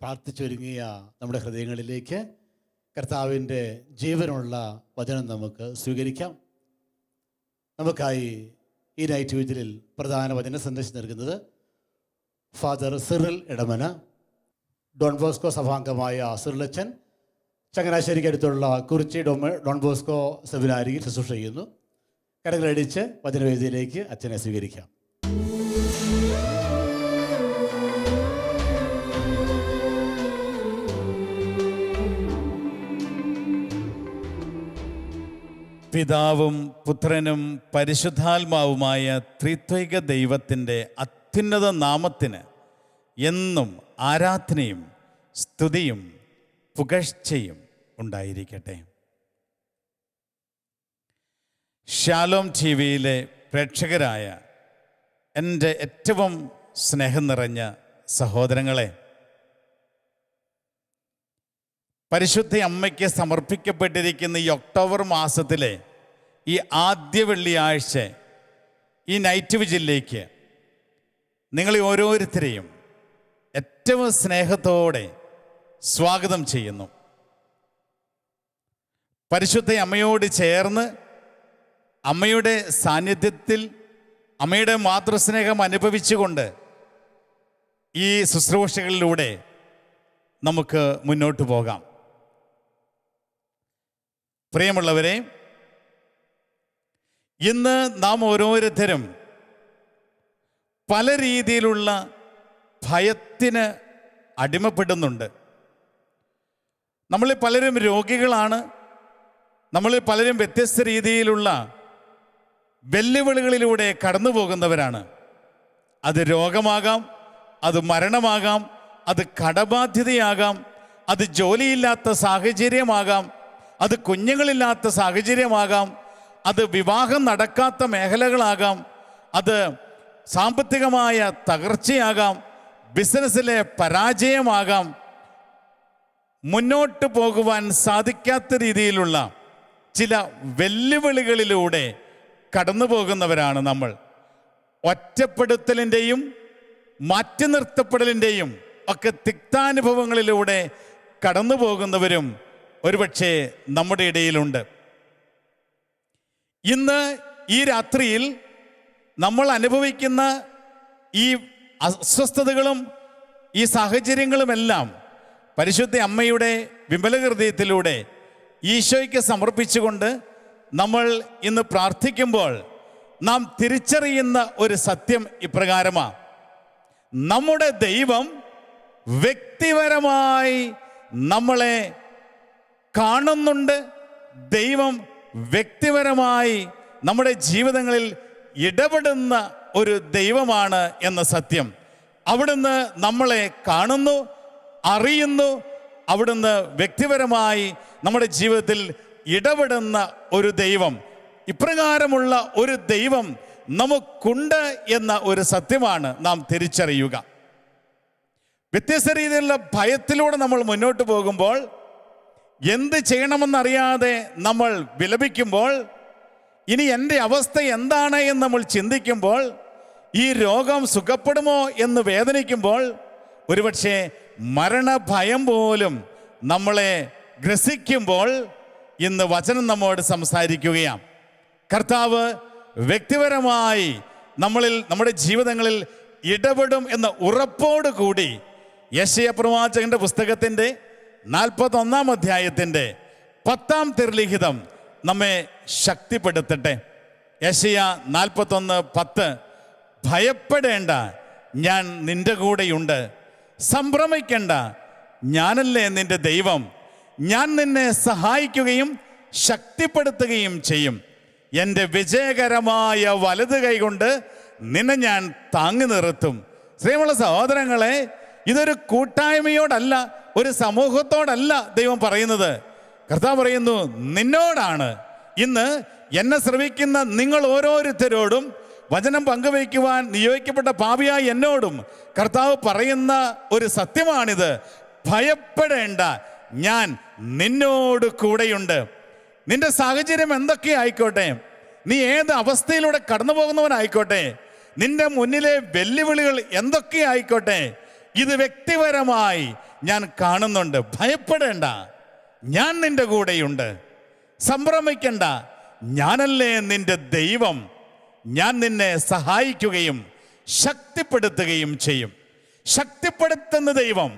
പ്രാർത്ഥിച്ചൊരുങ്ങിയ നമ്മുടെ ഹൃദയങ്ങളിലേക്ക് കർത്താവിൻ്റെ ജീവനുള്ള വചനം നമുക്ക് സ്വീകരിക്കാം. നമുക്കായി ഈ നൈറ്റ് വിജിലിൽ പ്രധാന വചന സന്ദേശം നൽകുന്നത് father Cyril Idamana, Don Bosco സഭാംഗമായ സിറിലച്ചൻ, ചങ്ങനാശ്ശേരിക്ക് അടുത്തുള്ള കുറിച്ചി ഡോൺ ബോസ്കോ സെമിനാരിയിൽ ശുശ്രൂഷ ചെയ്യുന്നു. കരങ്ങളടിച്ച് വചനവേദിയിലേക്ക് അച്ഛനെ സ്വീകരിക്കാം. പിതാവും പുത്രനും പരിശുദ്ധാത്മാവുമായ ത്രിത്വൈക ദൈവത്തിൻ്റെ അത്യുന്നത നാമത്തിന് എന്നും ആരാധനയും സ്തുതിയും പുകഴ്ചയും ഉണ്ടായിരിക്കട്ടെ. ഷാലോം ടി വിയിലെ പ്രേക്ഷകരായ എൻ്റെ ഏറ്റവും സ്നേഹം നിറഞ്ഞ സഹോദരങ്ങളെ, പരിശുദ്ധ അമ്മയ്ക്ക് സമർപ്പിക്കപ്പെട്ടിരിക്കുന്ന ഈ ഒക്ടോബർ മാസത്തിലെ ഈ ആദ്യ വെള്ളിയാഴ്ച ഈ നൈറ്റ് വിജിലേക്ക് നിങ്ങളെ ഓരോരുത്തരെയും ഏറ്റവും സ്നേഹത്തോടെ സ്വാഗതം ചെയ്യുന്നു. പരിശുദ്ധ അമ്മയോട് ചേർന്ന് അമ്മയുടെ സാന്നിധ്യത്തിൽ അമ്മയുടെ മാതൃസ്നേഹം അനുഭവിച്ചുകൊണ്ട് ഈ ശുശ്രൂഷകളിലൂടെ നമുക്ക് മുന്നോട്ട് പോകാം. പ്രിയമുള്ളവരെ, ഇന്ന് നാം ഓരോരുത്തരും പല രീതിയിലുള്ള ഭയത്തിന് അടിമപ്പെടുന്നുണ്ട്. നമ്മളിൽ പലരും രോഗികളാണ്. നമ്മളിൽ പലരും വ്യത്യസ്ത രീതിയിലുള്ള വെല്ലുവിളികളിലൂടെ കടന്നു പോകുന്നവരാണ്. അത് രോഗമാകാം, അത് മരണമാകാം, അത് കടബാധ്യതയാകാം, അത് ജോലിയില്ലാത്ത സാഹചര്യമാകാം, അത് കുഞ്ഞുങ്ങളില്ലാത്ത സാഹചര്യമാകാം, അത് വിവാഹം നടക്കാത്ത മേഖലകളാകാം, അത് സാമ്പത്തികമായ തകർച്ചയാകാം, ബിസിനസ്സിലെ പരാജയമാകാം. മുന്നോട്ട് പോകുവാൻ സാധിക്കാത്ത രീതിയിലുള്ള ചില വെല്ലുവിളികളിലൂടെ കടന്നു പോകുന്നവരാണ് നമ്മൾ. ഒറ്റപ്പെടുത്തലിൻ്റെയും മാറ്റി നിർത്തപ്പെടലിൻ്റെയും ഒക്കെ തിക്താനുഭവങ്ങളിലൂടെ കടന്നു പോകുന്നവരും ഒരുപക്ഷെ നമ്മുടെ ഇടയിലുണ്ട്. ഇന്ന് ഈ രാത്രിയിൽ നമ്മൾ അനുഭവിക്കുന്ന ഈ അസ്വസ്ഥതകളും ഈ സാഹചര്യങ്ങളുമെല്ലാം പരിശുദ്ധ അമ്മയുടെ വിമല ഹൃദയത്തിലൂടെ ഈശോയ്ക്ക് സമർപ്പിച്ചുകൊണ്ട് നമ്മൾ ഇന്ന് പ്രാർത്ഥിക്കുമ്പോൾ നാം തിരിച്ചറിയുന്ന ഒരു സത്യം ഇപ്രകാരമാണ്: നമ്മുടെ ദൈവം വ്യക്തിപരമായി നമ്മളെ കാണുന്നുണ്ട്. ദൈവം വ്യക്തിപരമായി നമ്മുടെ ജീവിതങ്ങളിൽ ഇടപെടുന്ന ഒരു ദൈവമാണ് എന്ന സത്യം. അവിടുന്ന് നമ്മളെ കാണുന്നു, അറിയുന്നു. അവിടുന്ന് വ്യക്തിപരമായി നമ്മുടെ ജീവിതത്തിൽ ഇടപെടുന്ന ഒരു ദൈവം, ഇപ്രകാരമുള്ള ഒരു ദൈവം നമുക്കുണ്ട് എന്ന ഒരു സത്യമാണ് നാം തിരിച്ചറിയുക. വ്യത്യസ്ത രീതിയിലുള്ള ഭയത്തിലൂടെ നമ്മൾ മുന്നോട്ട് പോകുമ്പോൾ, എന്ത് ചെയ്യണമെന്നറിയാതെ നമ്മൾ വിലപിക്കുമ്പോൾ, ഇനി എൻ്റെ അവസ്ഥ എന്താണ് എന്ന് നമ്മൾ ചിന്തിക്കുമ്പോൾ, ഈ രോഗം സുഖപ്പെടുമോ എന്ന് വേദനിക്കുമ്പോൾ, ഒരുപക്ഷെ മരണഭയം പോലും നമ്മളെ ഗ്രസിക്കുമ്പോൾ, ഇന്ന് വചനം നമ്മോട് സംസാരിക്കുകയാണ്. കർത്താവ് വ്യക്തിപരമായി നമ്മുടെ ജീവിതങ്ങളിൽ ഇടപെടും എന്ന ഉറപ്പോട് കൂടി യെശയ്യാ പ്രവാചകന്റെ പുസ്തകത്തിൻ്റെ 41-ാം അധ്യായത്തിൻ്റെ 10-ാം തിരുലിഖിതം നമ്മെ ശക്തിപ്പെടുത്തട്ടെ. യെശയ്യാ 41:10, ഭയപ്പെടേണ്ട, ഞാൻ നിന്റെ കൂടെയുണ്ട്. സംഭ്രമിക്കേണ്ട, ഞാനല്ലേ നിന്റെ ദൈവം. ഞാൻ നിന്നെ സഹായിക്കുകയും ശക്തിപ്പെടുത്തുകയും ചെയ്യും. എൻ്റെ വിജയകരമായ വലത് കൈകൊണ്ട് നിന്നെ ഞാൻ താങ്ങി നിർത്തും. ശ്രീമുള്ള സഹോദരങ്ങളെ, ഇതൊരു കൂട്ടായ്മയോടല്ല, ഒരു സമൂഹത്തോടല്ല ദൈവം പറയുന്നത്. കർത്താവ് പറയുന്നു, നിന്നോടാണ്. ഇന്ന് എന്നെ ശ്രവിക്കുന്ന നിങ്ങൾ ഓരോരുത്തരോടും, വചനം പങ്കുവയ്ക്കുവാൻ നിയോഗിക്കപ്പെട്ട പാപിയായ എന്നോടും കർത്താവ് പറയുന്ന ഒരു സത്യമാണിത്: ഭയപ്പെടേണ്ട, ഞാൻ നിന്നോട് കൂടെയുണ്ട്. നിന്റെ സാഹചര്യം എന്തൊക്കെ ആയിക്കോട്ടെ, നീ ഏത് അവസ്ഥയിലൂടെ കടന്നു പോകുന്നവനായിക്കോട്ടെ, നിന്റെ മുന്നിലെ വെല്ലുവിളികൾ എന്തൊക്കെയായിക്കോട്ടെ, ഇത് വ്യക്തിപരമായി ഞാൻ കാണുന്നുണ്ട്. ഭയപ്പെടേണ്ട, ഞാൻ നിന്റെ കൂടെയുണ്ട്. സംഭ്രമിക്കണ്ട, ഞാനല്ലേ നിന്റെ ദൈവം. ഞാൻ നിന്നെ സഹായിക്കുകയും ശക്തിപ്പെടുത്തുകയും ചെയ്യും. ശക്തിപ്പെടുത്തുന്ന ദൈവം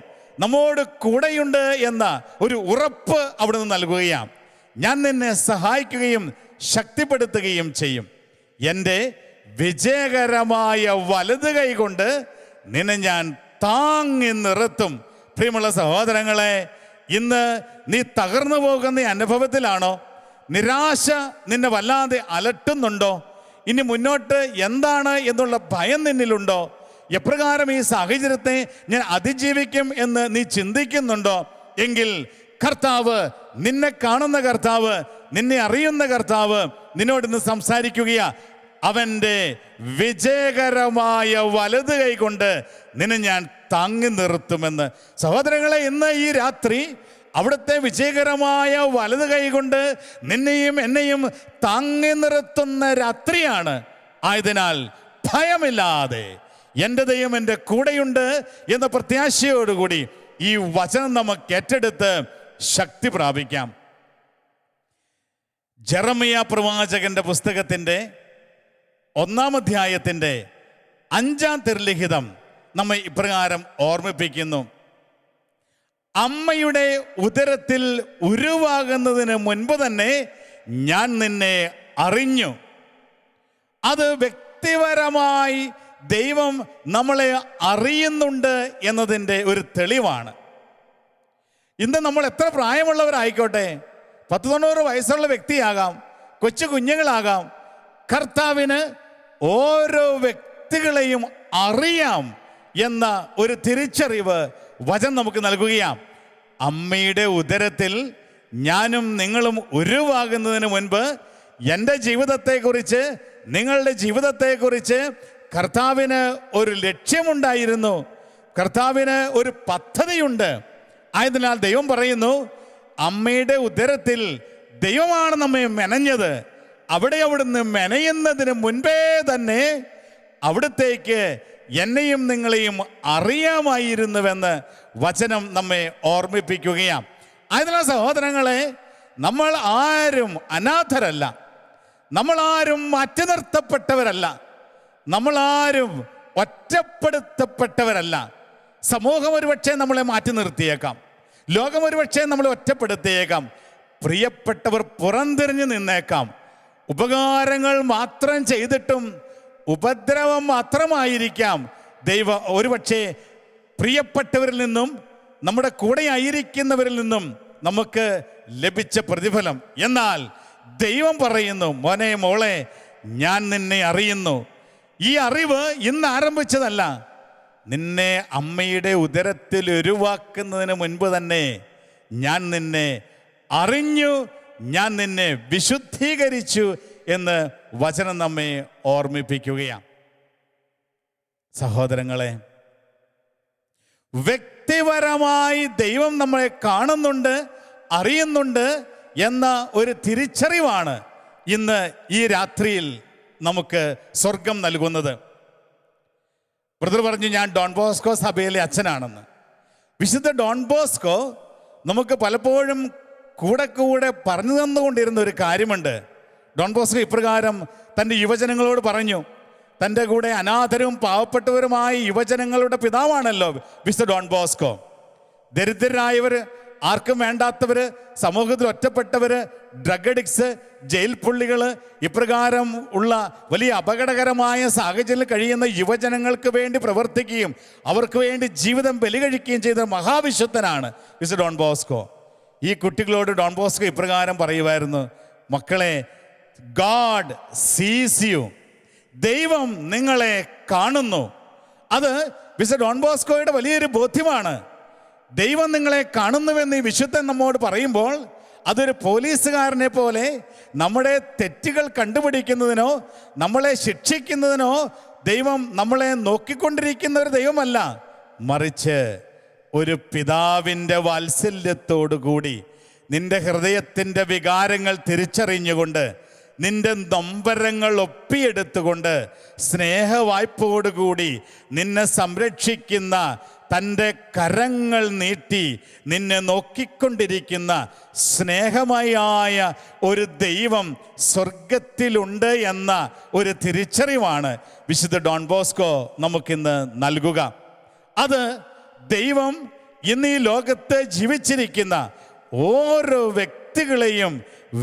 നമ്മോട് കൂടെയുണ്ട് എന്ന ഒരു ഉറപ്പ് അവിടുന്ന് നൽകുകയാണ്. ഞാൻ നിന്നെ സഹായിക്കുകയും ശക്തിപ്പെടുത്തുകയും ചെയ്യും. എൻ്റെ വിജയകരമായ വലത് കൈ കൊണ്ട് നിന്നെ ഞാൻ താങ്ങി നിർത്തും. പ്രിയമുള്ള സഹോദരങ്ങളെ, ഇന്ന് നീ തകർന്നു പോകുന്ന അനുഭവത്തിലാണോ? നിരാശ നിന്നെ വല്ലാതെ അലട്ടുന്നുണ്ടോ? ഇനി മുന്നോട്ട് എന്താണ് എന്നുള്ള ഭയം നിന്നിലുണ്ടോ? എപ്രകാരം ഈ സാഹചര്യത്തെ ഞാൻ അതിജീവിക്കും എന്ന് നീ ചിന്തിക്കുന്നുണ്ടോ? എങ്കിൽ കർത്താവ്, നിന്നെ കാണുന്ന കർത്താവ്, നിന്നെ അറിയുന്ന കർത്താവ് നിന്നോട് ഇന്ന് സംസാരിക്കുകയാ. അവൻ്റെ വിജയകരമായ വലത് കൈ കൊണ്ട് നിന്നെ ഞാൻ താങ്ങി നിർത്തുമെന്ന്. സഹോദരങ്ങളെ, ഇന്ന് ഈ രാത്രി അവിടുത്തെ വിജയകരമായ വലത് കൈ കൊണ്ട് നിന്നെയും എന്നെയും താങ്ങി നിർത്തുന്ന രാത്രിയാണ്. ആയതിനാൽ ഭയമില്ലാതെ എൻ്റെ ദൈവം എൻ്റെ കൂടെയുണ്ട് എന്ന പ്രത്യാശയോടുകൂടി ഈ വചനം നമുക്ക് ഏറ്റെടുത്ത് ശക്തി പ്രാപിക്കാം. ജെറമിയ പ്രവാചകന്റെ പുസ്തകത്തിൻ്റെ 1-ാം അധ്യായത്തിൻ്റെ 5-ാം തിരുലിഖിതം നമ്മെ ഇപ്രകാരം ഓർമ്മിപ്പിക്കുന്നു: അമ്മയുടെ ഉദരത്തിൽ ഉരുവാകുന്നതിന് മുൻപ് തന്നെ ഞാൻ നിന്നെ അറിഞ്ഞു. അത് വ്യക്തിപരമായി ദൈവം നമ്മളെ അറിയുന്നുണ്ട് എന്നതിൻ്റെ ഒരു തെളിവാണ്. ഇന്ന് നമ്മൾ എത്ര പ്രായമുള്ളവരായിക്കോട്ടെ, 10-90 വയസ്സുള്ള വ്യക്തിയാകാം, കൊച്ചു കുഞ്ഞുങ്ങളാകാം, കർത്താവിന് ഓരോ വ്യക്തികളെയും അറിയാം എന്ന ഒരു തിരിച്ചറിവ് വചനം നമുക്ക് നൽകുകയാണ്. അമ്മയുടെ ഉദരത്തിൽ ഞാനും നിങ്ങളും ഉരുവാകുന്നതിന് മുൻപ് എൻ്റെ ജീവിതത്തെക്കുറിച്ച്, നിങ്ങളുടെ ജീവിതത്തെക്കുറിച്ച് കർത്താവിന് ഒരു ലക്ഷ്യമുണ്ടായിരുന്നു. കർത്താവിന് ഒരു പദ്ധതിയുണ്ട്. ആയതിനാൽ ദൈവം പറയുന്നു, അമ്മയുടെ ഉദരത്തിൽ ദൈവമാണ് നമ്മെ മെനഞ്ഞത്. അവിടുന്ന് മെനയുന്നതിന് മുൻപേ തന്നെ അവിടത്തേക്ക് എന്നെയും നിങ്ങളെയും അറിയാമായിരുന്നുവെന്ന് വചനം നമ്മെ ഓർമ്മിപ്പിക്കുകയാണ്. ആയതിനാൽ സഹോദരങ്ങളെ, നമ്മൾ ആരും അനാഥരല്ല, നമ്മളാരും മാറ്റി നിർത്തപ്പെട്ടവരല്ല, നമ്മളാരും ഒറ്റപ്പെടുത്തപ്പെട്ടവരല്ല. സമൂഹം ഒരുപക്ഷെ നമ്മളെ മാറ്റി നിർത്തിയേക്കാം, ലോകം ഒരുപക്ഷെ നമ്മളെ ഒറ്റപ്പെടുത്തിയേക്കാം, പ്രിയപ്പെട്ടവർ പുറംതിരിഞ്ഞു നിന്നേക്കാം. ഉപകാരങ്ങൾ മാത്രം ചെയ്തിട്ടും ഉപദ്രവം മാത്രമായിരിക്കാം ദൈവം ഒരുപക്ഷെ പ്രിയപ്പെട്ടവരിൽ നിന്നും, നമ്മുടെ കൂടെ ആയിരിക്കുന്നവരിൽ നിന്നും നമുക്ക് ലഭിച്ച പ്രതിഫലം. എന്നാൽ ദൈവം പറയുന്നു, മോനെ മോളെ, ഞാൻ നിന്നെ അറിയുന്നു. ഈ അറിവ് ഇന്ന് ആരംഭിച്ചതല്ല. നിന്നെ അമ്മയുടെ ഉദരത്തിൽ ഉരുവാക്കുന്നതിന് മുൻപ് തന്നെ ഞാൻ നിന്നെ അറിഞ്ഞു, ഞാൻ നിന്നെ വിശുദ്ധീകരിച്ചു എന്ന് വചനം നമ്മെ ഓർമ്മിപ്പിക്കുകയാണ്. സഹോദരങ്ങളെ, വ്യക്തിപരമായി ദൈവം നമ്മളെ കാണുന്നുണ്ട്, അറിയുന്നുണ്ട് എന്ന ഒരു തിരിച്ചറിവാണ് ഇന്ന് ഈ രാത്രിയിൽ നമുക്ക് സ്വർഗം നൽകുന്നത്. ബ്രദർ പറഞ്ഞു, ഞാൻ ഡോൺ ബോസ്കോ സഭയിലെ അച്ഛനാണെന്ന്. വിശുദ്ധ ഡോൺ ബോസ്കോ നമുക്ക് പലപ്പോഴും കൂടെ പറഞ്ഞു തന്നുകൊണ്ടിരുന്ന ഒരു കാര്യമുണ്ട്. ഡോൺ ബോസ്കോ ഇപ്രകാരം തൻ്റെ യുവജനങ്ങളോട് പറഞ്ഞു. തൻ്റെ കൂടെ അനാഥരും പാവപ്പെട്ടവരുമായ യുവജനങ്ങളുടെ പിതാവാണല്ലോ വിശുദ്ധ ഡോൺ ബോസ്കോ. ദരിദ്രരായവർ, ആർക്കും വേണ്ടാത്തവർ, സമൂഹത്തിൽ ഒറ്റപ്പെട്ടവർ, ഡ്രഗ് അഡിക്ട്സ്, ജയിൽ പുള്ളികൾ, ഇപ്രകാരം ഉള്ള വലിയ അപകടകരമായ സാഹചര്യത്തിൽ കഴിയുന്ന യുവജനങ്ങൾക്ക് വേണ്ടി പ്രവർത്തിക്കുകയും അവർക്ക് വേണ്ടി ജീവിതം ബലികഴിക്കുകയും ചെയ്ത മഹാവിശുദ്ധനാണ് വിശുദ്ധ ഡോൺ ബോസ്കോ. ഈ കുട്ടികളോട് ഡോൺ ബോസ്കോ ഇപ്രകാരം പറയുമായിരുന്നു: മക്കളെ, ഗാഡ് സീസ് യു. ദൈവം നിങ്ങളെ കാണുന്നു. അത് വിശുദ്ധ ഡോൺ ബോസ്കോയുടെ വലിയൊരു ബോധ്യമാണ്. ദൈവം നിങ്ങളെ കാണുന്നുവെന്ന് ഈ വിശുദ്ധൻ നമ്മോട് പറയുമ്പോൾ അതൊരു പോലീസുകാരനെ പോലെ നമ്മുടെ തെറ്റുകൾ കണ്ടുപിടിക്കുന്നതിനോ നമ്മളെ ശിക്ഷിക്കുന്നതിനോ ദൈവം നമ്മളെ നോക്കിക്കൊണ്ടിരിക്കുന്ന ഒരു ദൈവമല്ല, മറിച്ച് ഒരു പിതാവിൻ്റെ വാത്സല്യത്തോടു കൂടി നിന്റെ ഹൃദയത്തിൻ്റെ വികാരങ്ങൾ തിരിച്ചറിഞ്ഞുകൊണ്ട് നിന്റെ നൊമ്പരങ്ങൾ ഒപ്പിയെടുത്തുകൊണ്ട് സ്നേഹവായ്പോടുകൂടി നിന്നെ സംരക്ഷിക്കുന്ന തൻ്റെ കരങ്ങൾ നീട്ടി നിന്നെ നോക്കിക്കൊണ്ടിരിക്കുന്ന സ്നേഹമയായ ഒരു ദൈവം സ്വർഗത്തിലുണ്ട് എന്ന ഒരു തിരിച്ചറിവാണ് വിശുദ്ധ ഡോൺ ബോസ്കോ നമുക്കിന്ന് നൽകുക. അത് ദൈവം ഇന്ന് ഈ ലോകത്ത് ജീവിച്ചിരിക്കുന്ന ഓരോ വ്യക്തികളെയും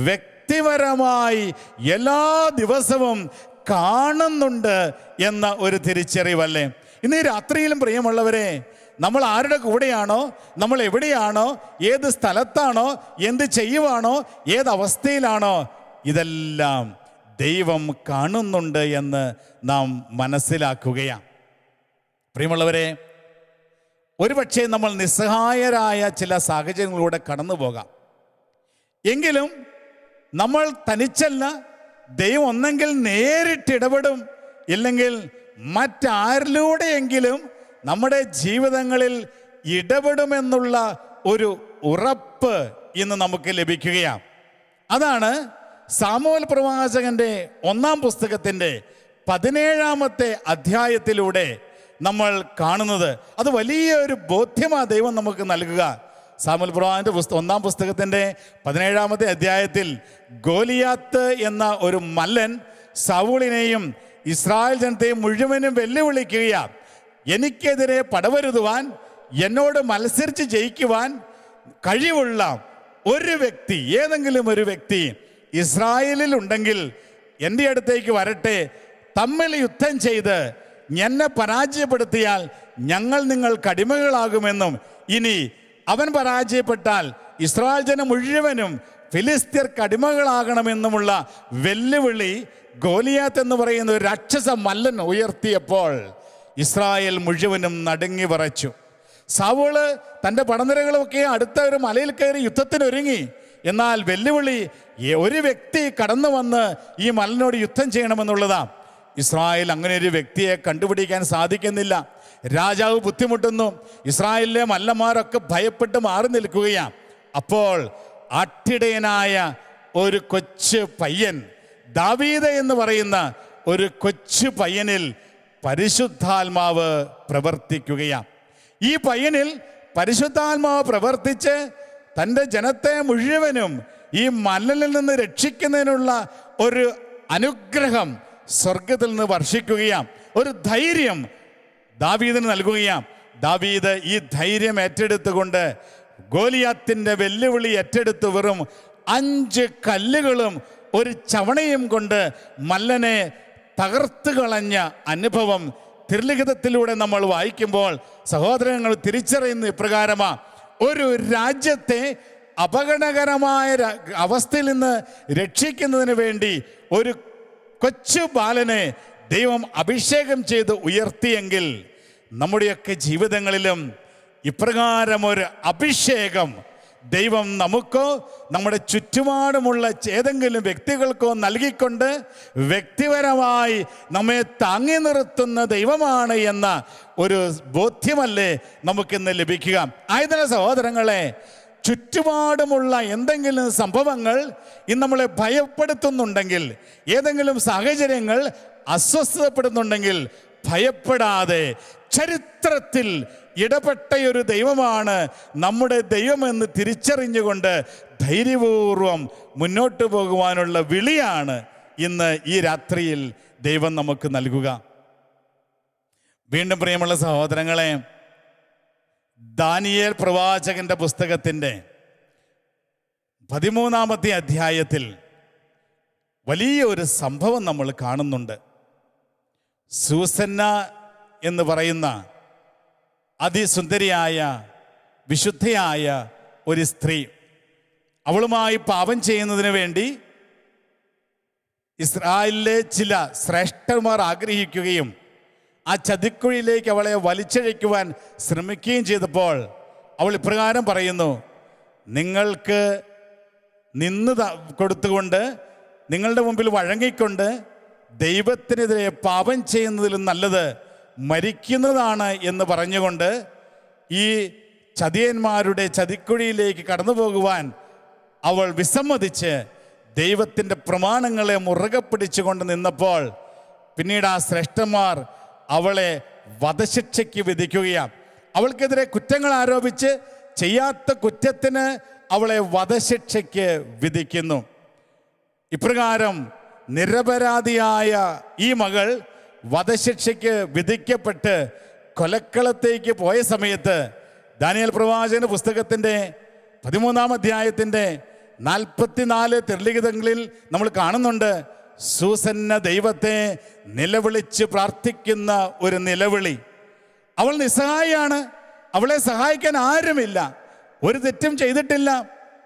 വ്യക്തിപരമായി എല്ലാ ദിവസവും കാണുന്നുണ്ട് എന്ന ഒരു തിരിച്ചറിവല്ലേ? ഇന്ന് ഈ രാത്രിയിലും പ്രിയമുള്ളവരെ, നമ്മൾ ആരുടെ കൂടെയാണോ, നമ്മൾ എവിടെയാണോ, ഏത് സ്ഥലത്താണോ, എന്ത് ചെയ്യുവാണോ, ഏതവസ്ഥയിലാണോ, ഇതെല്ലാം ദൈവം കാണുന്നുണ്ട് എന്ന് നാം മനസ്സിലാക്കുകയാണ്. പ്രിയമുള്ളവരെ, ഒരുപക്ഷെ നമ്മൾ നിസ്സഹായരായ ചില സാഹചര്യങ്ങളിലൂടെ കടന്നു പോകാം. എങ്കിലും നമ്മൾ തനിച്ചല്ല. ദൈവം ഒന്നെങ്കിൽ നേരിട്ടിടപെടും, ഇല്ലെങ്കിൽ മറ്റാരിലൂടെയെങ്കിലും നമ്മുടെ ജീവിതങ്ങളിൽ ഇടപെടുമെന്നുള്ള ഒരു ഉറപ്പ് ഇന്ന് നമുക്ക് ലഭിക്കുകയാണ്. അതാണ് സാമുവേൽ പ്രവാചകന്റെ 1-ാം പുസ്തകത്തിൻ്റെ 17-ാമത്തെ അധ്യായത്തിലൂടെ നമ്മൾ കാണുന്നത്. അത് വലിയൊരു ബോധ്യമാണ് ദൈവം നമുക്ക് നൽകുക. സാമുവേൽ പ്രവാചകന്റെ 1-ാം പുസ്തകത്തിൻ്റെ 17-ാമത്തെ അധ്യായത്തിൽ ഗോലിയാത്ത് എന്ന ഒരു മല്ലൻ സൗളിനെയും ഇസ്രായേൽ ജനത്തെയും മുഴുവനും വെല്ലുവിളിക്കുകയാണ്. എനിക്കെതിരെ പടവരുതുവാൻ, എന്നോട് മത്സരിച്ച് ജയിക്കുവാൻ കഴിവുള്ള ഒരു വ്യക്തി, ഏതെങ്കിലും ഒരു വ്യക്തി ഇസ്രായേലിൽ ഉണ്ടെങ്കിൽ എൻ്റെ അടുത്തേക്ക് വരട്ടെ. തമ്മിൽ യുദ്ധം ചെയ്ത് എന്നെ പരാജയപ്പെടുത്തിയാൽ ഞങ്ങൾ നിങ്ങൾക്ക് അടിമകളാകുമെന്നും, ഇനി അവൻ പരാജയപ്പെട്ടാൽ ഇസ്രായേൽ ജനം മുഴുവനും ഫിലിസ്ത്യർക്ക് അടിമകളാകണമെന്നുമുള്ള വെല്ലുവിളി ഗോലിയാത്ത് എന്ന് പറയുന്ന ഒരു രാക്ഷസ മല്ലൻ ഉയർത്തിയപ്പോൾ ഇസ്രായേൽ മുഴുവനും നടുങ്ങി വിറച്ചു. സൗള് തൻ്റെ പടനിരകളൊക്കെ അടുത്ത ഒരു മലയിൽ കയറി യുദ്ധത്തിനൊരുങ്ങി. എന്നാൽ വെല്ലുവിളി ഒരു വ്യക്തി കടന്നു വന്ന് ഈ മലനോട് യുദ്ധം ചെയ്യണമെന്നുള്ളതാണ്. ഇസ്രായേൽ അങ്ങനെ ഒരു വ്യക്തിയെ കണ്ടുപിടിക്കാൻ സാധിക്കുന്നില്ല. രാജാവ് ബുദ്ധിമുട്ടുന്നു. ഇസ്രായേലിലെ മല്ലന്മാരൊക്കെ ഭയപ്പെട്ട് മാറി നിൽക്കുകയാണ്. അപ്പോൾ ആട്ടിടയനായ ഒരു കൊച്ചു പയ്യൻ, ദാവീദ് എന്ന് പറയുന്ന ഒരു കൊച്ചു പയ്യനിൽ പരിശുദ്ധാത്മാവ് പ്രവർത്തിക്കുകയാണ്. ഈ പയ്യനിൽ പരിശുദ്ധാത്മാവ് പ്രവർത്തിച്ച് തൻ്റെ ജനത്തെ മുഴുവനും ഈ മല്ലനിൽ നിന്ന് രക്ഷിക്കുന്നതിനുള്ള ഒരു അനുഗ്രഹം സ്വർഗത്തിൽ നിന്ന് വർഷിക്കുകയാണ്. ഒരു ധൈര്യം ദാവീദിന് നൽകുകയാണ്. ദാവീദ് ഈ ധൈര്യം ഏറ്റെടുത്തുകൊണ്ട് ഗോലിയാത്തിൻ്റെ വെല്ലുവിളി ഏറ്റെടുത്ത് വെറും 5 കല്ലുകളും ഒരു ചവണയും കൊണ്ട് മല്ലനെ തകർത്ത് കളഞ്ഞ അനുഭവം തിരുലിഖിതത്തിലൂടെ നമ്മൾ വായിക്കുമ്പോൾ സഹോദരങ്ങൾ തിരിച്ചറിയുന്ന ഇപ്രകാരമാണ്: ഒരു രാജ്യത്തെ അപകടകരമായ അവസ്ഥയിൽ നിന്ന് രക്ഷിക്കുന്നതിന് വേണ്ടി ഒരു കൊച്ചു ബാലനെ ദൈവം അഭിഷേകം ചെയ്ത് ഉയർത്തിയെങ്കിൽ നമ്മുടെയൊക്കെ ജീവിതങ്ങളിലും ഇപ്രകാരം ഒരു അഭിഷേകം ദൈവം നമുക്കോ നമ്മുടെ ചുറ്റുപാടുമുള്ള ഏതെങ്കിലും വ്യക്തികൾക്കോ നൽകിക്കൊണ്ട് വ്യക്തിപരമായി നമ്മെ താങ്ങി നിർത്തുന്ന ദൈവമാണ് എന്ന ഒരു ബോധ്യമല്ലേ നമുക്കിന്ന് ലഭിക്കുക. ആയതിനാൽ സഹോദരങ്ങളെ, ചുറ്റുപാടുമുള്ള എന്തെങ്കിലും സംഭവങ്ങൾ ഇന്ന് നമ്മളെ ഭയപ്പെടുത്തുന്നുണ്ടെങ്കിൽ, ഏതെങ്കിലും സാഹചര്യങ്ങൾ അസ്വസ്ഥപ്പെടുന്നുണ്ടെങ്കിൽ ഭയപ്പെടാതെ ചരിത്രത്തിൽ ഇടപെട്ട ഒരു ദൈവമാണ് നമ്മുടെ ദൈവമെന്ന് തിരിച്ചറിഞ്ഞുകൊണ്ട് ധൈര്യപൂർവം മുന്നോട്ട് പോകുവാനുള്ള വിളിയാണ് ഇന്ന് ഈ രാത്രിയിൽ ദൈവം നമുക്ക് നൽകുക. വീണ്ടും പ്രിയമുള്ള സഹോദരങ്ങളെ, ദാനിയേൽ പ്രവാചകന്റെ പുസ്തകത്തിൻ്റെ 13-ാമത്തെ അധ്യായത്തിൽ വലിയ ഒരു സംഭവം നമ്മൾ കാണുന്നുണ്ട്. സൂസന്ന എന്ന് പറയുന്ന അതിസുന്ദരിയായ വിശുദ്ധയായ ഒരു സ്ത്രീ, അവളുമായി പാപം ചെയ്യുന്നതിന് വേണ്ടി ഇസ്രായേലിലെ ചില ശ്രേഷ്ഠന്മാർ ആഗ്രഹിക്കുകയും ആ ചതിക്കുഴിയിലേക്ക് അവളെ വലിച്ചഴയ്ക്കുവാൻ ശ്രമിക്കുകയും ചെയ്തപ്പോൾ അവൾ ഇപ്രകാരം പറയുന്നു: നിങ്ങൾക്ക് നിന്ന് കൊടുത്തുകൊണ്ട്, നിങ്ങളുടെ മുമ്പിൽ വഴങ്ങിക്കൊണ്ട് ദൈവത്തിനെതിരെ പാപം ചെയ്യുന്നതിലും നല്ലത് മരിക്കുന്നതാണ് എന്ന് പറഞ്ഞുകൊണ്ട് ഈ ചതിയന്മാരുടെ ചതിക്കുഴിയിലേക്ക് കടന്നു പോകുവാൻ അവൾ വിസമ്മതിച്ച് ദൈവത്തിൻ്റെ പ്രമാണങ്ങളെ മുറുകെ പിടിച്ചുകൊണ്ട് നിന്നപ്പോൾ പിന്നീട് ആ ശ്രേഷ്ഠന്മാർ അവളെ വധശിക്ഷയ്ക്ക് വിധിക്കുകയാണ്. അവൾക്കെതിരെ കുറ്റങ്ങൾ ആരോപിച്ച് ചെയ്യാത്ത കുറ്റത്തിന് അവളെ വധശിക്ഷയ്ക്ക് വിധിക്കുന്നു. ഇപ്രകാരം നിരപരാധിയായ ഈ മകൾ വധശിക്ഷയ്ക്ക് വിധിക്കപ്പെട്ട് കൊലക്കളത്തേക്ക് പോയ സമയത്ത് ദാനിയേൽ പ്രവാചകന്റെ പുസ്തകത്തിൻ്റെ 13-ാം അധ്യായത്തിൻ്റെ 44 തിരുലിഖിതങ്ങളിൽ നമ്മൾ കാണുന്നുണ്ട്, സൂസന്ന ദൈവത്തെ നിലവിളിച്ച് പ്രാർത്ഥിക്കുന്ന ഒരു നിലവിളി. അവൾ നിസ്സഹായാണ്, അവളെ സഹായിക്കാൻ ആരുമില്ല, ഒരു തെറ്റും ചെയ്തിട്ടില്ല.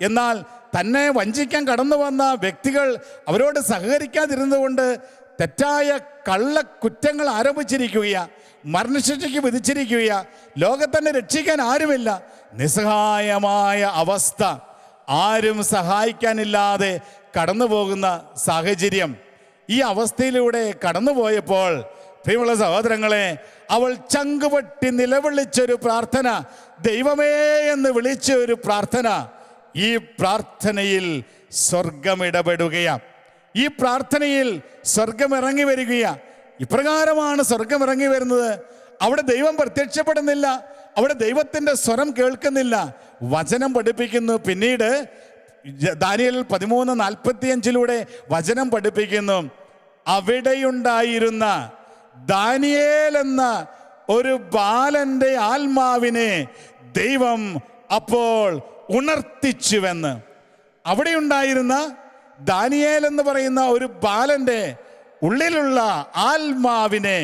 എന്നാൽ തന്നെ വഞ്ചിക്കാൻ കടന്നു വന്ന വ്യക്തികൾ അവരോട് സഹകരിക്കാതിരുന്നുകൊണ്ട് തെറ്റായ കള്ളക്കുറ്റങ്ങൾ ആരോപിച്ചിരിക്കുകയാണ്, മരണശിക്ഷയ്ക്ക് വിധിച്ചിരിക്കുകയാണ്. ലോകത്തന്നെ രക്ഷിക്കാൻ ആരുമില്ല, നിസ്സഹായമായ അവസ്ഥ, ആരും സഹായിക്കാനില്ലാതെ കടന്നു പോകുന്ന സാഹചര്യം. ഈ അവസ്ഥയിലൂടെ കടന്നുപോയപ്പോൾ പ്രിയമുള്ള സഹോദരങ്ങളെ, അവൾ ചങ്കുപൊട്ടി നിലവിളിച്ചൊരു പ്രാർത്ഥന, ദൈവമേ എന്ന് വിളിച്ച ഒരു പ്രാർത്ഥന, ഈ പ്രാർത്ഥനയിൽ സ്വർഗം ഇടപെടുകയാണ്. ഈ പ്രാർത്ഥനയിൽ സ്വർഗം ഇറങ്ങി വരികയാണ്. ഇപ്രകാരമാണ് സ്വർഗം ഇറങ്ങി വരുന്നത്. അവിടെ ദൈവം പ്രത്യക്ഷപ്പെടുന്നില്ല, അവിടെ ദൈവത്തിൻ്റെ സ്വരം കേൾക്കുന്നില്ല. വചനം പഠിപ്പിക്കുന്നു. പിന്നീട് ദാനിയേൽ 13:45 വചനം പഠിപ്പിക്കുന്നു, അവിടെയുണ്ടായിരുന്ന ദാനിയേൽ എന്ന ഒരു ബാലന്റെ ആത്മാവിനെ ദൈവം അപ്പോൾ ഉണർത്തിച്ചുവെന്ന്. അവിടെയുണ്ടായിരുന്ന ദാനിയേൽ എന്ന് പറയുന്ന ഒരു ബാലന്റെ ഉള്ളിലുള്ള ആത്മാവിനെ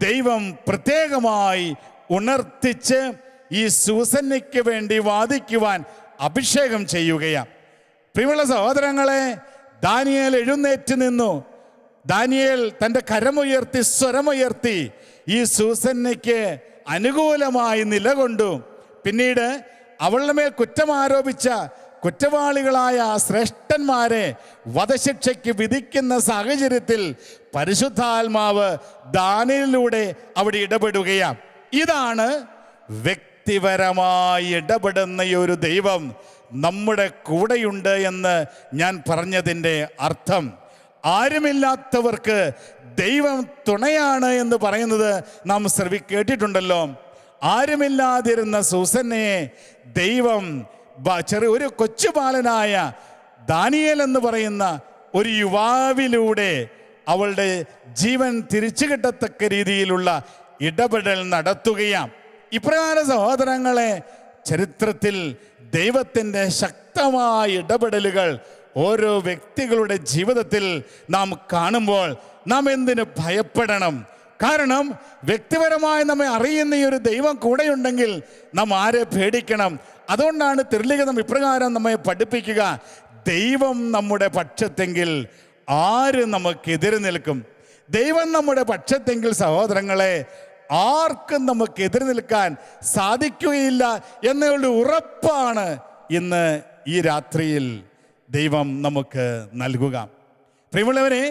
ദൈവം പ്രത്യേകമായി ഉണർത്തിച്ച് ഈ സൂസന്നയ്ക്ക് വേണ്ടി വാദിക്കുവാൻ അഭിഷേകം ചെയ്യുകയാണ്. പ്രിയമുള്ള സഹോദരങ്ങളെ, ദാനിയേൽ എഴുന്നേറ്റ് നിന്നു. ദാനിയേൽ തൻ്റെ കരമുയർത്തി സ്വരമുയർത്തി ഈ സൂസന്നയ്ക്ക് അനുകൂലമായി നിലകൊണ്ടു. പിന്നീട് അവളുടെ മേൽ കുറ്റമാരോപിച്ച കുറ്റവാളികളായ ശ്രേഷ്ഠന്മാരെ വധശിക്ഷയ്ക്ക് വിധിക്കുന്ന സാഹചര്യത്തിൽ പരിശുദ്ധാത്മാവ് ദാനിയേലിലൂടെ അവിടെ ഇടപെടുകയാണ്. ഇതാണ് വ്യക്തിപരമായി ഇടപെടുന്ന ഒരു ദൈവം നമ്മുടെ കൂടെയുണ്ട് എന്ന് ഞാൻ പറഞ്ഞതിൻ്റെ അർത്ഥം. ആരുമില്ലാത്തവർക്ക് ദൈവം തുണയാണ് എന്ന് പറയുന്നത് നാം കേട്ടിട്ടുണ്ടല്ലോ. ആരുമില്ലാതിരുന്ന സൂസന്നയെ ദൈവം ഒരു കൊച്ചുബാലനായ ദാനിയേൽ എന്ന് പറയുന്ന ഒരു യുവാവിലൂടെ അവളുടെ ജീവൻ തിരിച്ചു കിട്ടത്തക്ക രീതിയിലുള്ള ഇടപെടൽ നടത്തുകയാണ്. ഇപ്രകാര സഹോദരങ്ങളെ, ചരിത്രത്തിൽ ദൈവത്തിൻ്റെ ശക്തമായ ഇടപെടലുകൾ ഓരോ വ്യക്തികളുടെ ജീവിതത്തിൽ നാം കാണുമ്പോൾ നാം എന്തിനു ഭയപ്പെടണം? കാരണം വ്യക്തിപരമായി നമ്മെ അറിയുന്ന ഈ ഒരു ദൈവം കൂടെയുണ്ടെങ്കിൽ നാം ആരെ പേടിക്കണം? അതുകൊണ്ടാണ് തിരുലിഖിതം ഇപ്രകാരം നമ്മെ പഠിപ്പിക്കുക, ദൈവം നമ്മുടെ പക്ഷത്തെങ്കിൽ ആര് നമുക്കെതിരെ നിൽക്കും? ദൈവം നമ്മുടെ പക്ഷത്തെങ്കിൽ സഹോദരങ്ങളെ, ആർക്കും നമുക്കെതിരെ നിൽക്കാൻ സാധിക്കുകയില്ല എന്നുള്ള ഉറപ്പാണ് ഇന്ന് ഈ രാത്രിയിൽ ദൈവം നമുക്ക് നൽകുക. പ്രിയമുള്ളവരെ,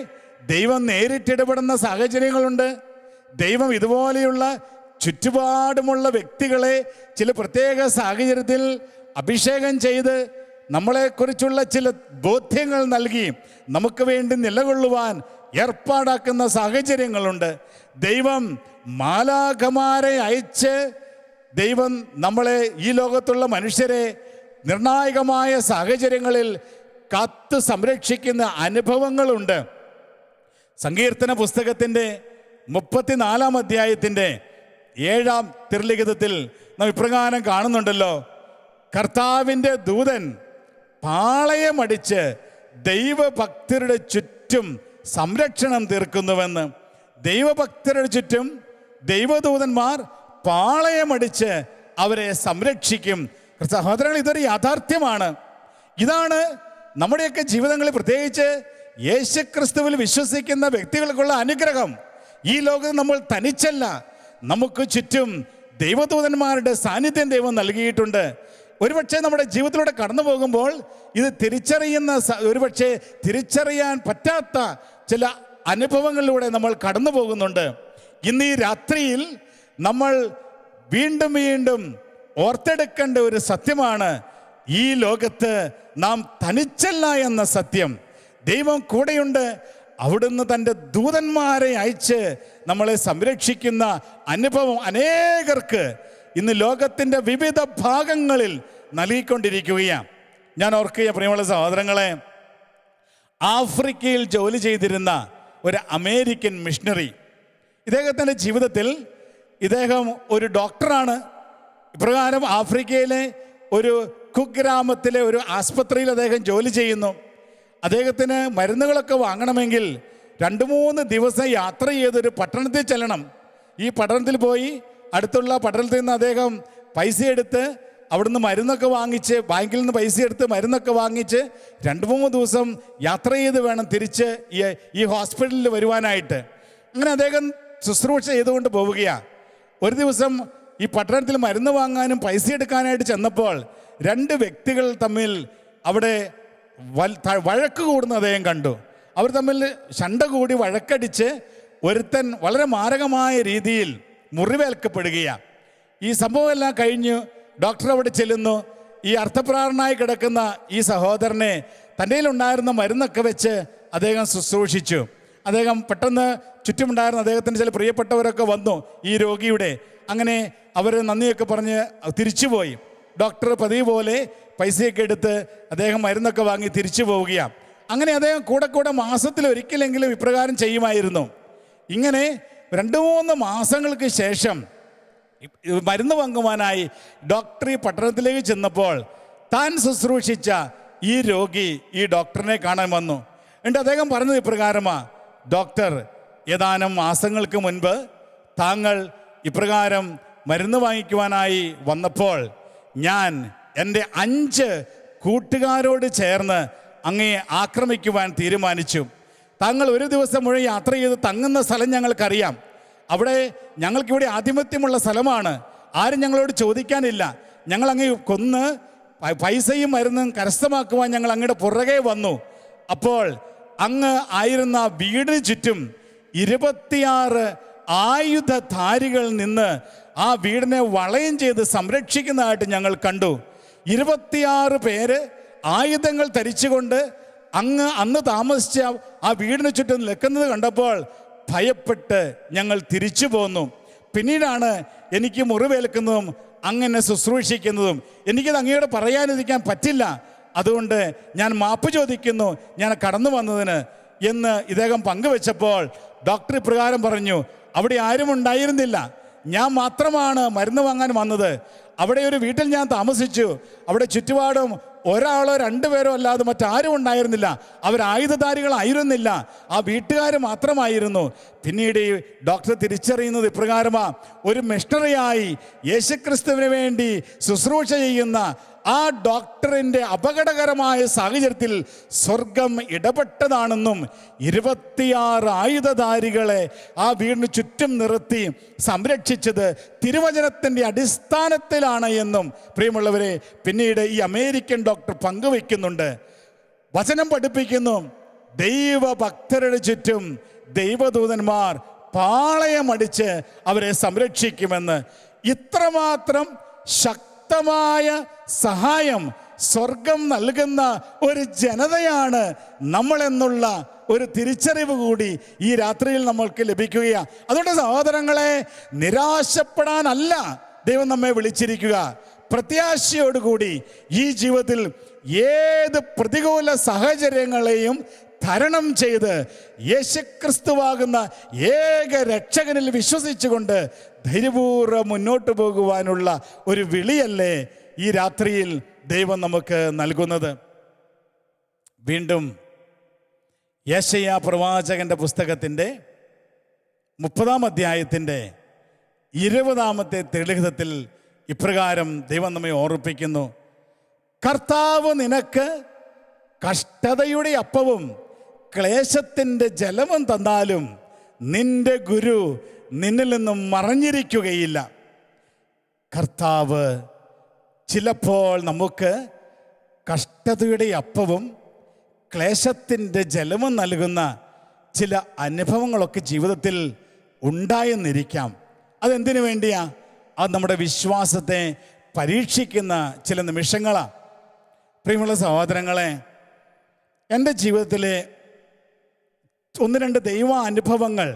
ദൈവം നേരിട്ടിടപെടുന്ന സാഹചര്യങ്ങളുണ്ട്. ദൈവം ഇതുപോലെയുള്ള ചുറ്റുപാടുമുള്ള വ്യക്തികളെ ചില പ്രത്യേക സാഹചര്യത്തിൽ അഭിഷേകം ചെയ്ത് നമ്മളെക്കുറിച്ചുള്ള ചില ബോധ്യങ്ങൾ നൽകി നമുക്ക് വേണ്ടി നിലകൊള്ളുവാൻ ഏർപ്പാടാക്കുന്ന സാഹചര്യങ്ങളുണ്ട്. ദൈവം മാലാഖമാരെ അയച്ച് ദൈവം നമ്മളെ, ഈ ലോകത്തുള്ള മനുഷ്യരെ നിർണായകമായ സാഹചര്യങ്ങളിൽ കാത്തു സംരക്ഷിക്കുന്ന അനുഭവങ്ങളുണ്ട്. സങ്കീർത്തന പുസ്തകത്തിൻ്റെ 34-ാം അധ്യായത്തിൻ്റെ 7-ാം തിരുലിഖിതത്തിൽ നാം ഇപ്രകാരം കാണുന്നുണ്ടല്ലോ, കർത്താവിൻ്റെ ദൂതൻ പാളയമടിച്ച് ദൈവഭക്തരുടെ ചുറ്റും സംരക്ഷണം തീർക്കുന്നുവെന്ന്. ദൈവഭക്തരുടെ ചുറ്റും ദൈവദൂതന്മാർ പാളയമടിച്ച് അവരെ സംരക്ഷിക്കും. സഹോദരങ്ങൾ, ഇതൊരു യാഥാർത്ഥ്യമാണ്. ഇതാണ് നമ്മുടെയൊക്കെ ജീവിതങ്ങളിൽ, പ്രത്യേകിച്ച് യേശുക്രിസ്തുവിൽ വിശ്വസിക്കുന്ന വ്യക്തികൾക്കുള്ള അനുഗ്രഹം. ഈ ലോകത്ത് നമ്മൾ തനിച്ചല്ല, നമുക്ക് ചുറ്റും ദൈവദൂതന്മാരുടെ സാന്നിധ്യം ദൈവം നൽകിയിട്ടുണ്ട്. ഒരുപക്ഷെ നമ്മുടെ ജീവിതത്തിലൂടെ കടന്നു പോകുമ്പോൾ ഇത് ഒരുപക്ഷെ തിരിച്ചറിയാൻ പറ്റാത്ത ചില അനുഭവങ്ങളിലൂടെ നമ്മൾ കടന്നു പോകുന്നുണ്ട്. ഇന്ന് ഈ രാത്രിയിൽ നമ്മൾ വീണ്ടും വീണ്ടും ഓർത്തെടുക്കേണ്ട ഒരു സത്യമാണ്, ഈ ലോകത്ത് നാം തനിച്ചല്ല എന്ന സത്യം. ദൈവം കൂടെയുണ്ട്. അവിടുന്ന് തൻ്റെ ദൂതന്മാരെ അയച്ച് നമ്മളെ സംരക്ഷിക്കുന്ന അനുഭവം അനേകർക്ക് ഇന്ന് ലോകത്തിൻ്റെ വിവിധ ഭാഗങ്ങളിൽ നൽകിക്കൊണ്ടിരിക്കുകയാണ്. ഞാൻ ഓർക്കുക പ്രിയമുള്ള സഹോദരങ്ങളെ, ആഫ്രിക്കയിൽ ജോലി ചെയ്തിരുന്ന ഒരു അമേരിക്കൻ മിഷണറി, ഇദ്ദേഹത്തിൻ്റെ ജീവിതത്തിൽ ഇദ്ദേഹം ഒരു ഡോക്ടറാണ്. ഇപ്രകാരം ആഫ്രിക്കയിലെ ഒരു കുഗ്രാമത്തിലെ ഒരു ആസ്പത്രിയിൽ അദ്ദേഹം ജോലി ചെയ്യുന്നു. അദ്ദേഹത്തിന് മരുന്നുകളൊക്കെ വാങ്ങണമെങ്കിൽ 2-3 ദിവസം യാത്ര ചെയ്തൊരു പട്ടണത്തിൽ ചെല്ലണം. ഈ പട്ടണത്തിൽ പോയി അടുത്തുള്ള പട്ടണത്തിൽ നിന്ന് അദ്ദേഹം പൈസ എടുത്ത് അവിടുന്ന് മരുന്നൊക്കെ വാങ്ങിച്ച്, ബാങ്കിൽ നിന്ന് പൈസ എടുത്ത് മരുന്നൊക്കെ വാങ്ങിച്ച് 2-3 ദിവസം യാത്ര ചെയ്ത് വേണം തിരിച്ച് ഈ ഹോസ്പിറ്റലിൽ വരുവാനായിട്ട്. അങ്ങനെ അദ്ദേഹം ശുശ്രൂഷ ചെയ്തുകൊണ്ട് പോവുകയാണ്. ഒരു ദിവസം ഈ പട്ടണത്തിൽ മരുന്ന് വാങ്ങാനും പൈസ എടുക്കാനായിട്ട് ചെന്നപ്പോൾ 2 വ്യക്തികൾ തമ്മിൽ അവിടെ വഴക്ക് കൂടുന്ന അദ്ദേഹം കണ്ടു. അവർ തമ്മിൽ ശണ്ട കൂടി വഴക്കടിച്ച് ഒരുത്തൻ വളരെ മാരകമായ രീതിയിൽ മുറിവേൽക്കപ്പെടുകയാണ്. ഈ സംഭവമെല്ലാം കഴിഞ്ഞു ഡോക്ടർ അവിടെ ചെല്ലുന്നു. ഈ അർത്ഥപ്രാണനായി കിടക്കുന്ന ഈ സഹോദരനെ തൻ്റെ ഉണ്ടായിരുന്ന മരുന്നൊക്കെ വെച്ച് അദ്ദേഹം ശുശ്രൂഷിച്ചു. അദ്ദേഹം പെട്ടെന്ന് ചുറ്റുമുണ്ടായിരുന്ന അദ്ദേഹത്തിൻ്റെ ചില പ്രിയപ്പെട്ടവരൊക്കെ വന്നു ഈ രോഗിയുടെ. അങ്ങനെ അവർ നന്ദിയൊക്കെ പറഞ്ഞ് തിരിച്ചുപോയി. ഡോക്ടർ പതിവ് പോലെ പൈസയൊക്കെ എടുത്ത് അദ്ദേഹം മരുന്നൊക്കെ വാങ്ങി തിരിച്ചു പോവുകയാണ്. അങ്ങനെ അദ്ദേഹം കൂടെ മാസത്തിലൊരിക്കലെങ്കിലും ഇപ്രകാരം ചെയ്യുമായിരുന്നു. ഇങ്ങനെ 2-3 മാസങ്ങൾക്ക് ശേഷം മരുന്ന് വാങ്ങുവാനായി ഡോക്ടർ ഈ പട്ടണത്തിലേക്ക് ചെന്നപ്പോൾ താൻ ശുശ്രൂഷിച്ച ഈ രോഗി ഈ ഡോക്ടറിനെ കാണാൻ വന്നു. എന്നിട്ട് അദ്ദേഹം പറഞ്ഞത് ഇപ്രകാരമാണ്: ഡോക്ടർ, ഏതാനും മാസങ്ങൾക്ക് മുൻപ് താങ്കൾ ഇപ്രകാരം മരുന്ന് വാങ്ങിക്കുവാനായി വന്നപ്പോൾ ഞാൻ എൻ്റെ 5 കൂട്ടുകാരോട് ചേർന്ന് അങ്ങയെ ആക്രമിക്കുവാൻ തീരുമാനിച്ചു. താങ്കൾ ഒരു ദിവസം മുഴുവൻ യാത്ര ചെയ്ത് തങ്ങുന്ന സ്ഥലം ഞങ്ങൾക്കറിയാം. അവിടെ ഞങ്ങൾക്കിവിടെ ആധിപത്യമുള്ള സ്ഥലമാണ്. ആരും ഞങ്ങളോട് ചോദിക്കാനില്ല. ഞങ്ങൾ അങ്ങ് കൊന്ന് പൈസയും മരുന്നും കരസ്ഥമാക്കുവാൻ ഞങ്ങൾ അങ്ങയുടെ പുറകെ വന്നു. അപ്പോൾ അങ്ങ് ആയിരുന്ന വീടിന് ചുറ്റും 26 ആയുധധാരികൾ നിന്ന് ആ വീടിനെ വളയം ചെയ്ത് സംരക്ഷിക്കുന്നതായിട്ട് ഞങ്ങൾ കണ്ടു. 26 പേര് ആയുധങ്ങൾ ധരിച്ചുകൊണ്ട് അങ്ങ് അന്ന് താമസിച്ച ആ വീടിന് ചുറ്റും നിൽക്കുന്നത് കണ്ടപ്പോൾ ഭയപ്പെട്ട് ഞങ്ങൾ തിരിച്ചു പോന്നു. പിന്നീടാണ് എനിക്ക് മുറിവേൽക്കുന്നതും അങ്ങനെ ശുശ്രൂഷിക്കുന്നതും. എനിക്കത് അങ്ങയോട് പറയാനിരിക്കാൻ പറ്റില്ല. അതുകൊണ്ട് ഞാൻ മാപ്പ് ചോദിക്കുന്നു ഞാൻ കടന്നു വന്നതിന് എന്ന് ഇദ്ദേഹം പങ്കുവെച്ചപ്പോൾ ഡോക്ടർ ഇപ്രകാരം പറഞ്ഞു: അവിടെ ആരും ഉണ്ടായിരുന്നില്ല, ഞാൻ മാത്രമാണ് മരുന്ന് വാങ്ങാൻ വന്നത്. അവിടെ ഒരു വീട്ടിൽ ഞാൻ താമസിച്ചു. അവിടെ ചുറ്റുപാടും ഒരാളോ 2 പേരോ അല്ലാതെ മറ്റാരും ഉണ്ടായിരുന്നില്ല. അവർ ആയുധധാരികളായിരുന്നില്ല, ആ വീട്ടുകാർ മാത്രമായിരുന്നു. പിന്നീട് ഈ ഡോക്ടർ തിരിച്ചറിയുന്നത് ഇപ്രകാരമാണ്: ഒരു മിഷണറിയായി യേശുക്രിസ്തുവിന് വേണ്ടി ശുശ്രൂഷ ചെയ്യുന്ന ആ ഡോക്ടറിൻ്റെ അപകടകരമായ സാഹചര്യത്തിൽ സ്വർഗം ഇടപെട്ടതാണെന്നും 26 ആയുധധാരികളെ ആ വീടിന് ചുറ്റും നിർത്തി സംരക്ഷിച്ചത് തിരുവചനത്തിൻ്റെ അടിസ്ഥാനത്തിലാണ് എന്നും പ്രിയമുള്ളവരെ പിന്നീട് ഈ അമേരിക്കൻ ഡോക്ടർ പങ്കുവയ്ക്കുന്നുണ്ട്. വചനം പഠിപ്പിക്കുന്നു, ദൈവഭക്തരുടെ ചുറ്റും ദൈവദൂതന്മാർ പാളയമടിച്ച് അവരെ സംരക്ഷിക്കുമെന്ന്. ഇത്രമാത്രം ശക്തമായ സഹായം സ്വർഗം നൽകുന്ന ഒരു ജനതയാണ് നമ്മളെന്നുള്ള ഒരു തിരിച്ചറിവ് കൂടി ഈ രാത്രിയിൽ നമ്മൾക്ക് ലഭിക്കുകയാണ്. അതുകൊണ്ട് സഹോദരങ്ങളെ, നിരാശപ്പെടാനല്ല ദൈവം നമ്മെ വിളിച്ചിരിക്കുക. പ്രത്യാശയോടുകൂടി ഈ ജീവിതത്തിൽ ഏത് പ്രതികൂല സാഹചര്യങ്ങളെയും തരണം ചെയ്ത് യേശുക്രിസ്തുവാകുന്ന ഏക രക്ഷകനിൽ വിശ്വസിച്ചുകൊണ്ട് ധൈര്യപൂർവ്വം മുന്നോട്ട് പോകുവാനുള്ള ഒരു വിളിയല്ലേ ഈ രാത്രിയിൽ ദൈവം നമുക്ക് നൽകുന്നത്. വീണ്ടും യെശയ്യാ പ്രവാചകന്റെ പുസ്തകത്തിൻ്റെ 30-ാം അധ്യായത്തിൻ്റെ 20-ാമത്തെ തെളിഹിതത്തിൽ ഇപ്രകാരം ദൈവം നമ്മെ ഓർമ്മിപ്പിക്കുന്നു: കർത്താവ് നിനക്ക് കഷ്ടതയുടെ അപ്പവും ക്ലേശത്തിൻ്റെ ജലവും തന്നാലും നിന്റെ ഗുരു നിന്നിൽ നിന്നും മറഞ്ഞിരിക്കുകയില്ല. കർത്താവ് ചിലപ്പോൾ നമുക്ക് കഷ്ടതയുടെ അപ്പവും ക്ലേശത്തിൻ്റെ ജലവും നൽകുന്ന ചില അനുഭവങ്ങളൊക്കെ ജീവിതത്തിൽ ഉണ്ടായെന്നിരിക്കാം. അതെന്തിനു വേണ്ടിയാ? അത് നമ്മുടെ വിശ്വാസത്തെ പരീക്ഷിക്കുന്ന ചില നിമിഷങ്ങളാണ്. പ്രിയമുള്ള സഹോദരങ്ങളെ, എൻ്റെ ജീവിതത്തിലെ ഒന്ന് രണ്ട് ദൈവ അനുഭവങ്ങൾ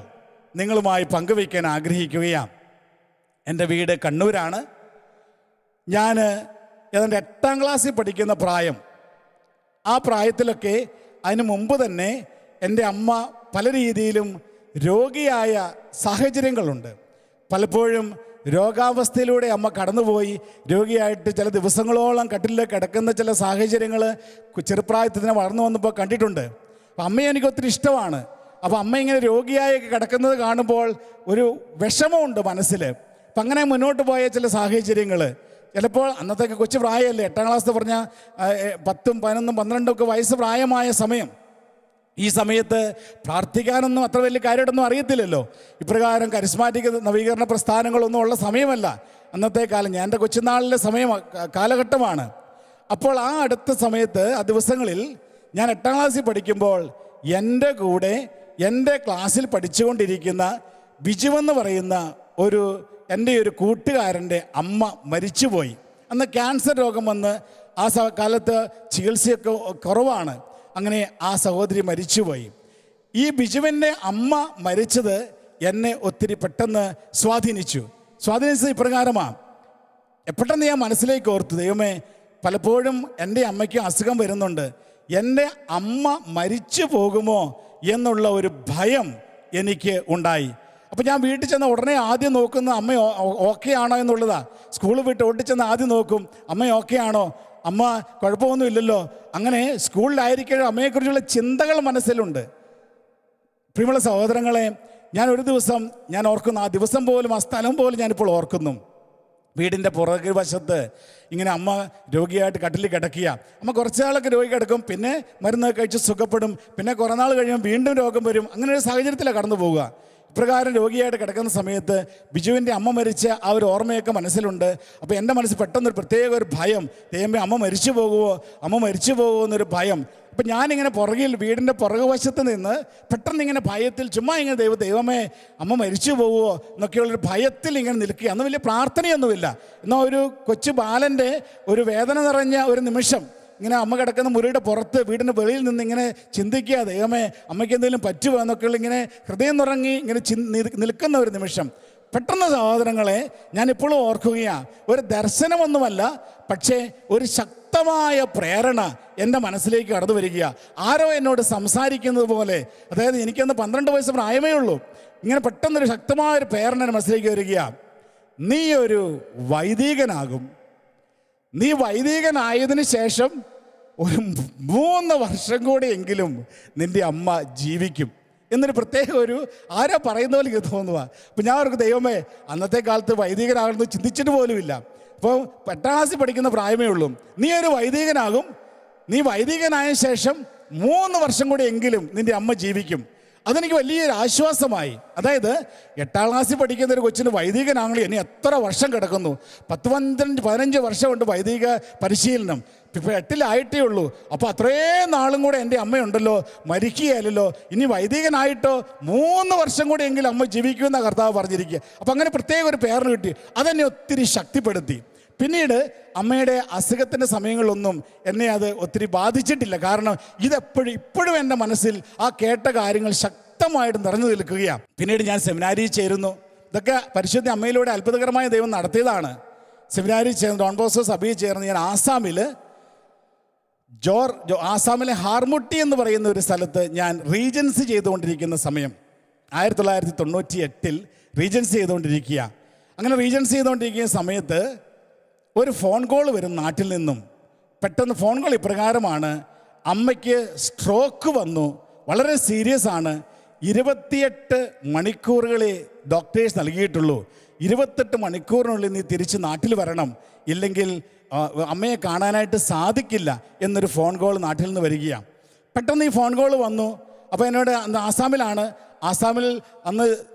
നിങ്ങളുമായി പങ്കുവയ്ക്കാൻ ആഗ്രഹിക്കുകയാണ്. എൻ്റെ വീട് കണ്ണൂരാണ്. ഞാൻ ഏതാണ്ട് 8ാം ക്ലാസ്സിൽ പഠിക്കുന്ന പ്രായം, ആ പ്രായത്തിലൊക്കെ അതിന് മുമ്പ് തന്നെ എൻ്റെ അമ്മ പല രീതിയിലും രോഗിയായ സാഹചര്യങ്ങളുണ്ട്. പലപ്പോഴും രോഗാവസ്ഥയിലൂടെ അമ്മ കടന്നുപോയി രോഗിയായിട്ട് ചില ദിവസങ്ങളോളം കട്ടിലിൽ കിടക്കുന്ന ചില സാഹചര്യങ്ങൾ ചെറുപ്രായത്തിൽ തന്നെ വളർന്നു വന്നപ്പോൾ കണ്ടിട്ടുണ്ട്. അപ്പം അമ്മയെ എനിക്ക് ഒത്തിരി ഇഷ്ടമാണ്. അപ്പോൾ അമ്മ ഇങ്ങനെ രോഗിയായൊക്കെ കിടക്കുന്നത് കാണുമ്പോൾ ഒരു വിഷമമുണ്ട് മനസ്സിൽ. അപ്പം അങ്ങനെ മുന്നോട്ട് പോയ ചില സാഹചര്യങ്ങൾ, ചിലപ്പോൾ അന്നത്തേക്ക് കൊച്ചു പ്രായമല്ലേ, 8ാം ക്ലാസ് പറഞ്ഞാൽ 10, 11, 12 ഒക്കെ വയസ്സ് പ്രായമായ സമയം. ഈ സമയത്ത് പ്രാർത്ഥിക്കാനൊന്നും അത്ര വലിയ കാര്യമായിട്ടൊന്നും അറിയത്തില്ലല്ലോ. ഇപ്രകാരം കരിസ്മാറ്റിക് നവീകരണ പ്രസ്ഥാനങ്ങളൊന്നും ഉള്ള സമയമല്ല അന്നത്തെ കാലം. ഞാൻ എൻ്റെ കൊച്ചുനാളിലെ കാലഘട്ടമാണ്. അപ്പോൾ ആ അടുത്ത സമയത്ത്, ആ ദിവസങ്ങളിൽ ഞാൻ 8ാം ക്ലാസ്സിൽ പഠിക്കുമ്പോൾ എൻ്റെ കൂടെ എൻ്റെ ക്ലാസ്സിൽ പഠിച്ചുകൊണ്ടിരിക്കുന്ന ബിജുവെന്ന് പറയുന്ന എൻ്റെ ഒരു കൂട്ടുകാരൻ്റെ അമ്മ മരിച്ചുപോയി. അന്ന് ക്യാൻസർ രോഗം വന്ന് ആ കാലത്ത് ചികിത്സയൊക്കെ കുറവാണ്. അങ്ങനെ ആ സഹോദരി മരിച്ചുപോയി. ഈ ബിജുവിൻ്റെ അമ്മ മരിച്ചത് എന്നെ ഒത്തിരി പെട്ടെന്ന് സ്വാധീനിച്ചത് ഇപ്രകാരമാണ്. പെട്ടെന്ന് ഞാൻ മനസ്സിലേക്ക് ഓർത്തു, ദൈവമേ, പലപ്പോഴും എൻ്റെ അമ്മയ്ക്ക് അസുഖം വരുന്നുണ്ട്, എൻ്റെ അമ്മ മരിച്ചു പോകുമോ എന്നുള്ള ഒരു ഭയം എനിക്ക് ഉണ്ടായി. അപ്പോൾ ഞാൻ വീട്ടിൽ ചെന്ന് ഉടനെ ആദ്യം നോക്കുന്ന അമ്മ ഓക്കെ ആണോ എന്നുള്ളതാണ്. സ്കൂളിൽ വിട്ട് ഓടിച്ചെന്ന് ആദ്യം നോക്കും, അമ്മ ഓക്കെ ആണോ, അമ്മ കുഴപ്പമൊന്നും ഇല്ലല്ലോ. അങ്ങനെ സ്കൂളിലായിരിക്കും അമ്മയെക്കുറിച്ചുള്ള ചിന്തകൾ മനസ്സിലുണ്ട്. പ്രിയമുള്ള സഹോദരങ്ങളെ, ഞാൻ ഒരു ദിവസം ഞാൻ ഓർക്കുന്നു, ആ ദിവസം പോലും ആ സ്ഥലം പോലും ഞാനിപ്പോൾ ഓർക്കുന്നു. വീടിൻ്റെ പുറകു വശത്ത് ഇങ്ങനെ അമ്മ രോഗിയായിട്ട് കട്ടിലിൽ കിടക്കുക. അമ്മ കുറച്ച് നാളൊക്കെ രോഗി കിടക്കും, പിന്നെ മരുന്ന് കഴിച്ച് സുഖപ്പെടും, പിന്നെ കുറേ നാൾ കഴിയുമ്പോൾ വീണ്ടും രോഗം വരും. അങ്ങനെ ഒരു സാഹചര്യത്തിലാണ് കടന്നു പോവുക. ഇപ്രകാരം രോഗിയായിട്ട് കിടക്കുന്ന സമയത്ത് ബിജുവിൻ്റെ അമ്മ മരിച്ച ആ ഒരു ഓർമ്മയൊക്കെ മനസ്സിലുണ്ട്. അപ്പോൾ എൻ്റെ മനസ്സിൽ പെട്ടെന്നൊരു പ്രത്യേക ഒരു ഭയം, ദൈവമേ, അമ്മ മരിച്ചു പോകുമോ എന്നൊരു ഭയം. അപ്പം ഞാനിങ്ങനെ വീടിൻ്റെ പുറകുവശത്ത് നിന്ന് പെട്ടെന്ന് ഇങ്ങനെ ഭയത്തിൽ ചുമ്മാ ഇങ്ങനെ ദൈവമേ, അമ്മ മരിച്ചു പോകുമോ എന്നൊക്കെയുള്ളൊരു ഭയത്തിൽ ഇങ്ങനെ നിൽക്കുക. അന്ന് വലിയ പ്രാർത്ഥനയൊന്നുമില്ല, എന്നാൽ ഒരു കൊച്ചു ബാലൻ്റെ ഒരു വേദന നിറഞ്ഞ ഒരു നിമിഷം ഇങ്ങനെ അമ്മ കിടക്കുന്ന മുറിയുടെ പുറത്ത് വീടിൻ്റെ വെളിയിൽ നിന്ന് ഇങ്ങനെ ചിന്തിക്കുക, ദൈവമേ, അമ്മയ്ക്ക് എന്തെങ്കിലും പറ്റുമോ എന്നൊക്കെയുള്ള ഇങ്ങനെ ഹൃദയം നിറങ്ങി ഇങ്ങനെ നിൽക്കുന്ന ഒരു നിമിഷം. പെട്ടെന്ന് സഹോദരങ്ങളെ, ഞാനിപ്പോഴും ഓർക്കുകയാണ്, ഒരു ദർശനമൊന്നുമല്ല, പക്ഷേ ഒരു ശക്തമായ പ്രേരണ എൻ്റെ മനസ്സിലേക്ക് കടന്നു വരിക. ആരോ എന്നോട് സംസാരിക്കുന്നത് പോലെ. അതായത് എനിക്കന്ന് 12 വയസ്സ് പ്രായമേ ഉള്ളൂ. ഇങ്ങനെ പെട്ടെന്നൊരു ശക്തമായൊരു പ്രേരണ എൻ്റെ മനസ്സിലേക്ക് വരിക. നീ ഒരു വൈദികനാകും. നീ വൈദികനായതിനു ശേഷം ഒരു 3 വർഷം കൂടെയെങ്കിലും നിൻ്റെ അമ്മ ജീവിക്കും എന്നൊരു പ്രത്യേക ആരോ പറയുന്ന പോലെ എനിക്ക് തോന്നുക. അപ്പം ഞാൻ അവർക്ക്, ദൈവമേ, അന്നത്തെ കാലത്ത് വൈദികനാകണമെന്ന് ചിന്തിച്ചിട്ട് പോലുമില്ല. അപ്പോൾ 8ാം ക്ലാസ്സിൽ പഠിക്കുന്ന പ്രായമേ ഉള്ളൂ. നീ ഒരു വൈദികനാകും. നീ വൈദികനായ ശേഷം 3 വർഷം കൂടെ എങ്കിലും നിൻ്റെ അമ്മ ജീവിക്കും. അതെനിക്ക് വലിയൊരു ആശ്വാസമായി. അതായത് 8ാം ക്ലാസ്സിൽ പഠിക്കുന്ന ഒരു കൊച്ചിന് വൈദികനാണെങ്കിൽ ഇനി എത്ര വർഷം കിടക്കുന്നു? 15 വർഷമുണ്ട് വൈദിക പരിശീലനം. ഇപ്പോൾ 8ലായിട്ടേ ഉള്ളൂ. അപ്പോൾ അത്രയും നാളും കൂടെ എൻ്റെ അമ്മയുണ്ടല്ലോ, മരിക്കുകയല്ലോ. ഇനി വൈദികനായിട്ടോ 3 വർഷം കൂടെ എങ്കിലും അമ്മ ജീവിക്കുമെന്നാണ് കർത്താവ് പറഞ്ഞിരിക്കുക. അപ്പോൾ അങ്ങനെ പ്രത്യേക ഒരു പേരിന് കിട്ടി. അതെന്നെ ഒത്തിരി ശക്തിപ്പെടുത്തി. പിന്നീട് അമ്മയുടെ അസുഖത്തിൻ്റെ സമയങ്ങളിലൊന്നും എന്നെ അത് ഒത്തിരി ബാധിച്ചിട്ടില്ല. കാരണം ഇപ്പോഴും എൻ്റെ മനസ്സിൽ ആ കേട്ട കാര്യങ്ങൾ ശക്തമായിട്ട് നിറഞ്ഞു നിൽക്കുകയാണ്. പിന്നീട് ഞാൻ സെമിനാരിയിൽ ചേരുന്നു. ഇതൊക്കെ പരിശുദ്ധ അമ്മയിലൂടെ അത്ഭുതകരമായ ദൈവം നടത്തിയതാണ്. സെമിനാരിയിൽ ചേർന്ന് ഡോൺ ബോസ്കോ സഭയിൽ ചേർന്ന് ഞാൻ ആസാമിലെ ഹാർമുട്ടി എന്ന് പറയുന്ന ഒരു സ്ഥലത്ത് ഞാൻ റീജൻസി ചെയ്തുകൊണ്ടിരിക്കുന്ന സമയം, 1998 റീജൻസി ചെയ്തുകൊണ്ടിരിക്കുക. അങ്ങനെ റീജൻസി ചെയ്തുകൊണ്ടിരിക്കുന്ന സമയത്ത് ഒരു ഫോൺ കോൾ വരും നാട്ടിൽ നിന്നും. പെട്ടെന്ന് ഫോൺ കോൾ ഇപ്രകാരമാണ്: അമ്മയ്ക്ക് സ്ട്രോക്ക് വന്നു, വളരെ സീരിയസ് ആണ്, 28 മണിക്കൂറുകളെ ഡോക്ടേഴ്സ് നൽകിയിട്ടുള്ളൂ, 28 മണിക്കൂറിനുള്ളിൽ നീ തിരിച്ച് നാട്ടിൽ വരണം, ഇല്ലെങ്കിൽ അമ്മയെ കാണാനായിട്ട് സാധിക്കില്ല എന്നൊരു ഫോൺ കോൾ നാട്ടിൽ നിന്ന് വരികയാണ്. പെട്ടെന്ന് ഈ ഫോൺ കോൾ വന്നു. അപ്പോൾ എന്നോട് അന്ന് ആസാമിൽ അന്ന്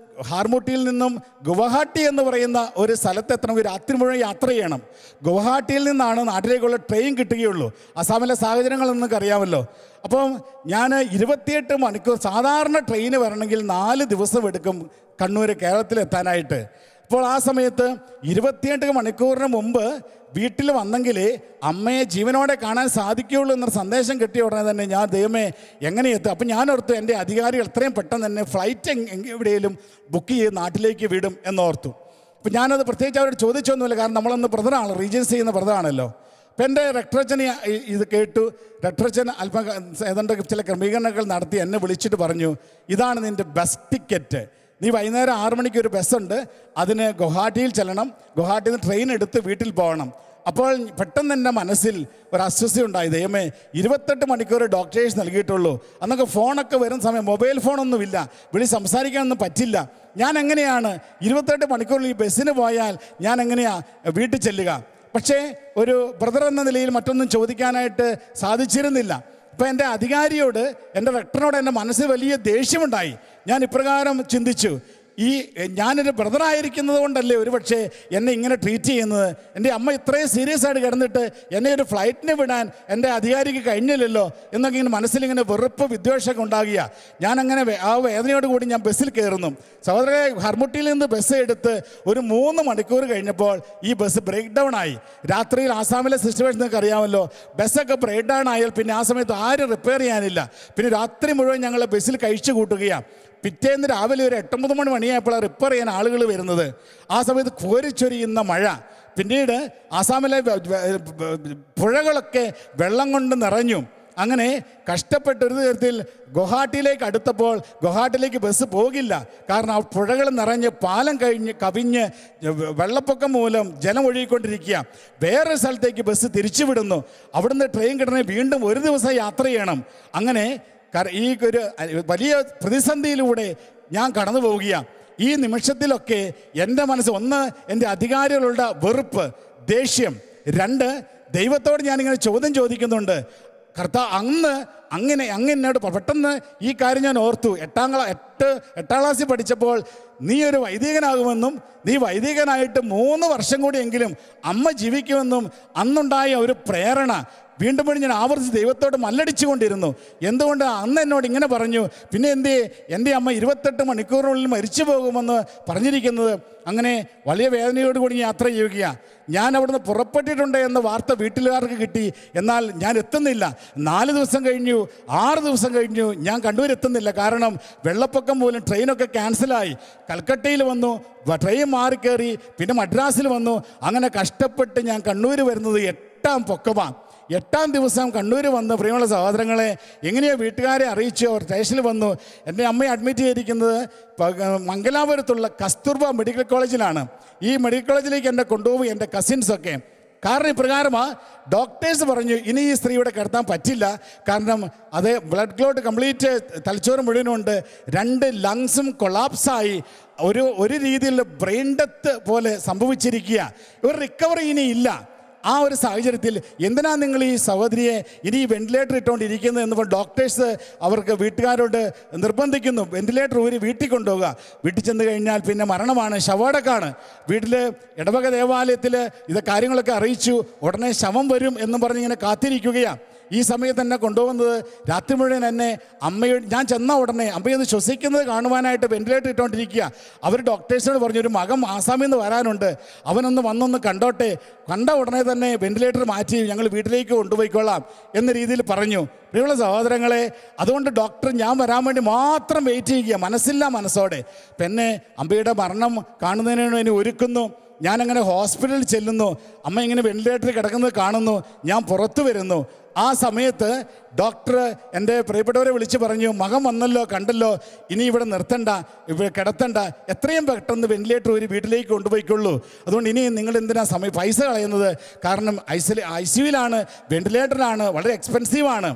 ഹാർമുട്ടിയിൽ നിന്നും ഗുവാഹട്ടി എന്ന് പറയുന്ന ഒരു സ്ഥലത്തെത്തണം, രാത്രി മുഴുവൻ യാത്ര ചെയ്യണം. ഗുവാഹട്ടിയിൽ നിന്നാണ് നാട്ടിലേക്കുള്ള ട്രെയിൻ കിട്ടുകയുള്ളൂ. ആസാമിലെ സാഹചര്യങ്ങൾ നിങ്ങൾക്ക് അറിയാമല്ലോ. അപ്പം ഞാൻ 28 മണിക്കൂർ, സാധാരണ ട്രെയിന് വരണമെങ്കിൽ 4 ദിവസം എടുക്കും കേരളത്തിലെത്താനായിട്ട്. അപ്പോൾ ആ സമയത്ത് 28 മണിക്കൂറിന് മുമ്പ് വീട്ടിൽ വന്നെങ്കിൽ അമ്മയെ ജീവനോടെ കാണാൻ സാധിക്കുകയുള്ളൂ എന്നൊരു സന്ദേശം കിട്ടിയ ഉടനെ തന്നെ ഞാൻ ദൈവമേ എങ്ങനെ എത്തും. അപ്പം ഞാനോർത്തു എൻ്റെ അധികാരികൾ എത്രയും പെട്ടെന്ന് തന്നെ ഫ്ലൈറ്റ് എവിടെയെങ്കിലും ബുക്ക് ചെയ്ത് നാട്ടിലേക്ക് വിടും എന്നോർത്തു. അപ്പം ഞാനത് പ്രത്യേകിച്ച് അവരോട് ചോദിച്ചൊന്നുമില്ല, കാരണം നമ്മളൊന്ന് ബ്രദറാണ്, റീജൻസ് ചെയ്യുന്ന ബ്രദറാണല്ലോ. അപ്പം എൻ്റെ റെക്ടറച്ചനെ ഇത് കേട്ടു. റെക്ടറച്ചൻ അല്പം ഏതാണ്ട് ചില ക്രമീകരണങ്ങൾ നടത്തി എന്നെ വിളിച്ചിട്ട് പറഞ്ഞു, ഇതാണ് നിൻ്റെ ബസ് ടിക്കറ്റ്. നീ വൈകുന്നേരം 6 മണിക്ക് ഒരു ബസ്സുണ്ട്, അതിന് ഗുവാഹട്ടിയിൽ ചെല്ലണം, ഗുവാഹട്ടിയിൽ നിന്ന് ട്രെയിൻ എടുത്ത് വീട്ടിൽ പോകണം. അപ്പോൾ പെട്ടെന്ന് എൻ്റെ മനസ്സിൽ ഒരു അസ്വസ്ഥ ഉണ്ടായി. ദൈവമേ, 28 മണിക്കൂർ ഡോക്ടേഴ്സ് നൽകിയിട്ടുള്ളൂ. അന്നൊക്കെ ഫോണൊക്കെ വരുന്ന സമയം മൊബൈൽ ഫോണൊന്നുമില്ല, സംസാരിക്കാനൊന്നും പറ്റില്ല. ഞാൻ എങ്ങനെയാണ് 28 മണിക്കൂറിൽ ഈ ബസ്സിന് പോയാൽ ഞാൻ എങ്ങനെയാണ് വീട്ടിൽ ചെല്ലുക? പക്ഷേ ഒരു ബ്രദർ എന്ന നിലയിൽ മറ്റൊന്നും ചോദിക്കാനായിട്ട് സാധിച്ചിരുന്നില്ല. അപ്പോൾ എൻ്റെ അധികാരിയോട്, എൻ്റെ റെക്ടറിനോട് എൻ്റെ മനസ്സിൽ വലിയ ദേഷ്യമുണ്ടായി. ഞാൻ ഇപ്രകാരം ചിന്തിച്ചു, ഞാനൊരു ബ്രദറായിരിക്കുന്നത് കൊണ്ടല്ലേ ഒരു പക്ഷേ എന്നെ ഇങ്ങനെ ട്രീറ്റ് ചെയ്യുന്നത്. എൻ്റെ അമ്മ ഇത്രയും സീരിയസ് ആയിട്ട് കിടന്നിട്ട് എന്നെ ഒരു ഫ്ലൈറ്റിന് വിടാൻ എൻ്റെ അധികാരിക്ക് കഴിഞ്ഞില്ലല്ലോ എന്നൊക്കെ ഇങ്ങനെ മനസ്സിലിങ്ങനെ വെറുപ്പ് വിദ്വേഷമൊക്കെ ഉണ്ടാകുക. ഞാനങ്ങനെ ആ വേദനയോട് കൂടി ഞാൻ ബസ്സിൽ കയറുന്നു. സഹോദരരെ, ഹർമുട്ടിയിൽ നിന്ന് ബസ് എടുത്ത് ഒരു 3 മണിക്കൂർ കഴിഞ്ഞപ്പോൾ ഈ ബസ് ബ്രേക്ക് ഡൗൺ ആയി. രാത്രിയിൽ ആസാമിലെ സിറ്റുവേഷൻ നിങ്ങൾക്ക് അറിയാമല്ലോ. ബസ്സൊക്കെ ബ്രേക്ക് ഡൗൺ ആയാൽ പിന്നെ ആ സമയത്ത് ആരും റിപ്പയർ ചെയ്യാനില്ല. പിന്നെ രാത്രി മുഴുവൻ ഞങ്ങൾ ബസ്സിൽ കഴിച്ചു കൂട്ടുകയാണ്. പിറ്റേന്ന് രാവിലെ ഒരു 8-9 മണിയായപ്പോഴാണ് റിപ്പയർ ചെയ്യാൻ ആളുകൾ വരുന്നത്. ആ സമയത്ത് കോരിച്ചൊരിയുന്ന മഴ. പിന്നീട് ആസാമിലെ പുഴകളൊക്കെ വെള്ളം കൊണ്ട് നിറഞ്ഞു. അങ്ങനെ കഷ്ടപ്പെട്ട ഒരു തരത്തിൽ ഗുവാഹട്ടിയിലേക്ക് അടുത്തപ്പോൾ ഗുവാഹട്ടിയിലേക്ക് ബസ് പോകില്ല. കാരണം ആ പുഴകൾ നിറഞ്ഞ് പാലം കവിഞ്ഞ് വെള്ളപ്പൊക്കം മൂലം ജലം ഒഴുകിക്കൊണ്ടിരിക്കുക. വേറൊരു സ്ഥലത്തേക്ക് ബസ് തിരിച്ചുവിടുന്നു. അവിടുന്ന് ട്രെയിൻ കിട്ടണമെങ്കിൽ വീണ്ടും ഒരു ദിവസം യാത്ര ചെയ്യണം. അങ്ങനെ ഈ ഒരു വലിയ പ്രതിസന്ധിയിലൂടെ ഞാൻ കടന്നു പോവുകയാണ്. ഈ നിമിഷത്തിലൊക്കെ എൻ്റെ മനസ്സ്, ഒന്ന് എൻ്റെ അധികാരികളുടെ വെറുപ്പ്, ദേഷ്യം, 2 ദൈവത്തോട് ഞാനിങ്ങനെ ചോദ്യം ചോദിക്കുന്നുണ്ട്. അങ്ങനോട് പെട്ടെന്ന് ഈ കാര്യം ഞാൻ ഓർത്തു. 8ാം ക്ലാസ്സിൽ പഠിച്ചപ്പോൾ നീ ഒരു വൈദികനാകുമെന്നും നീ വൈദികനായിട്ട് 3 വർഷം കൂടിയെങ്കിലും അമ്മ ജീവിക്കുമെന്നും അന്നുണ്ടായ ഒരു പ്രേരണ വീണ്ടും ഞാൻ ആവർത്തിച്ച് ദൈവത്തോട് മല്ലടിച്ചു കൊണ്ടിരുന്നു. എന്തുകൊണ്ട് അന്ന് എന്നോട് ഇങ്ങനെ പറഞ്ഞു? പിന്നെ എൻ്റെ അമ്മ 28 മണിക്കൂറിനുള്ളിൽ മരിച്ചു പോകുമെന്ന് പറഞ്ഞിരിക്കുന്നത്? അങ്ങനെ വലിയ വേദനയോടുകൂടി യാത്ര ചെയ്യുകയാണ്. ഞാൻ അവിടുന്ന് പുറപ്പെട്ടിട്ടുണ്ട് എന്ന വാർത്ത വീട്ടിലുകാർക്ക് കിട്ടി. എന്നാൽ ഞാൻ എത്തുന്നില്ല. 4 ദിവസം കഴിഞ്ഞു, 6 ദിവസം കഴിഞ്ഞു, ഞാൻ കണ്ണൂർ എത്തുന്നില്ല. കാരണം വെള്ളപ്പൊക്കം മൂലം ട്രെയിനൊക്കെ ക്യാൻസലായി. കൽക്കട്ടയിൽ വന്നു, ട്രെയിൻ മാറിക്കയറി, പിന്നെ മദ്രാസിൽ വന്നു. അങ്ങനെ കഷ്ടപ്പെട്ട് ഞാൻ കണ്ണൂർ വരുന്നത് 8ാം പൊക്കമാണ്. 8ാം ദിവസം കണ്ണൂർ വന്ന് പ്രിയമുള്ള സഹോദരങ്ങളെ എങ്ങനെയോ വീട്ടുകാരെ അറിയിച്ചു. അവർ സ്റ്റേഷനിൽ വന്നു. എൻ്റെ അമ്മയെ അഡ്മിറ്റ് ചെയ്തിരിക്കുന്നത് മംഗലാപുരത്തുള്ള കസ്തൂർബ മെഡിക്കൽ കോളേജിലാണ്. ഈ മെഡിക്കൽ കോളേജിലേക്ക് എന്നെ കൊണ്ടുപോയി എൻ്റെ കസിൻസൊക്കെ. കാരണം ഇപ്രകാരമാണ്, ഡോക്ടേഴ്സ് പറഞ്ഞു ഇനി ഈ സ്ത്രീ ഇവിടെ കിടത്താൻ പറ്റില്ല. കാരണം അത് ബ്ലഡ് ക്ലോട്ട് കംപ്ലീറ്റ് തലച്ചോറ് മുഴുവനുണ്ട്. 2 ലങ്സും കൊളാപ്സായി ഒരു രീതിയിൽ ബ്രെയിൻ ഡെത്ത് പോലെ സംഭവിച്ചിരിക്കുക. ഒരു റിക്കവറി ഇനി ഇല്ല. ആ ഒരു സാഹചര്യത്തിൽ എന്തിനാണ് നിങ്ങൾ ഈ സഹോദരിയെ ഇനി വെന്റിലേറ്റർ ഇട്ടുകൊണ്ടിരിക്കുന്നത് എന്ന് ഡോക്ടേഴ്സ് അവർക്ക് വീട്ടുകാരോട് നിർബന്ധിക്കുന്നു. വെന്റിലേറ്റർ ഊരി വീട്ടിൽ കൊണ്ടുപോകുക. വീട്ടിൽ ചെന്ന് കഴിഞ്ഞാൽ പിന്നെ മരണമാണ്, ശവടക്കാണ്. വീട്ടിൽ ഇടവക ദേവാലയത്തിൽ ഇത് കാര്യങ്ങളൊക്കെ അറിയിച്ചു. ഉടനെ ശവം വരും എന്നും പറഞ്ഞിങ്ങനെ കാത്തിരിക്കുകയാണ്. ഈ സമയത്ത് എന്നെ കൊണ്ടുപോകുന്നത് രാത്രി മുഴുവൻ എന്നെ ഞാൻ ചെന്ന ഉടനെ അമ്മയൊന്ന് ശ്വസിക്കുന്നത് കാണുവാനായിട്ട് വെന്റിലേറ്റർ ഇട്ടുകൊണ്ടിരിക്കുക. അവർ ഡോക്ടേഴ്സിനോട് പറഞ്ഞു, ഒരു മകൻ ആസാമിൽ നിന്ന് വരാനുണ്ട്, അവനൊന്ന് വന്നൊന്ന് കണ്ടോട്ടെ. കണ്ട ഉടനെ തന്നെ വെന്റിലേറ്റർ മാറ്റി ഞങ്ങൾ വീട്ടിലേക്ക് കൊണ്ടുപോയിക്കൊള്ളാം എന്ന രീതിയിൽ പറഞ്ഞു. പ്രിയമുള്ള സഹോദരങ്ങളെ, അതുകൊണ്ട് ഡോക്ടർ ഞാൻ വരാൻ വേണ്ടി മാത്രം വെയിറ്റ് ചെയ്യുക, മനസ്സോടെ. പിന്നെ അമ്മയുടെ മരണം കാണുന്നതിന് വേണ്ടി ഒരുക്കുന്നു. ഞാനങ്ങനെ ഹോസ്പിറ്റലിൽ ചെല്ലുന്നു. അമ്മ ഇങ്ങനെ വെന്റിലേറ്ററിൽ കിടക്കുന്നത് കാണുന്നു. ഞാൻ പുറത്തു വരുന്നു. ആ സമയത്ത് ഡോക്ടർ എൻ്റെ പ്രിയപ്പെട്ടവരെ വിളിച്ച് പറഞ്ഞു, മകൻ വന്നല്ലോ, കണ്ടല്ലോ, ഇനി ഇവിടെ നിർത്തണ്ട, ഇവിടെ കിടത്തണ്ട, എത്രയും പെട്ടെന്ന് വെന്റിലേറ്റർ ഒരു വീട്ടിലേക്ക് കൊണ്ടുപോയിക്കൊള്ളൂ. അതുകൊണ്ട് ഇനി നിങ്ങൾ എന്തിനാ പൈസ കളയുന്നത്? കാരണം ICUവിലാണ്, വെന്റിലേറ്ററിലാണ്, വളരെ എക്സ്പെൻസീവാണ്.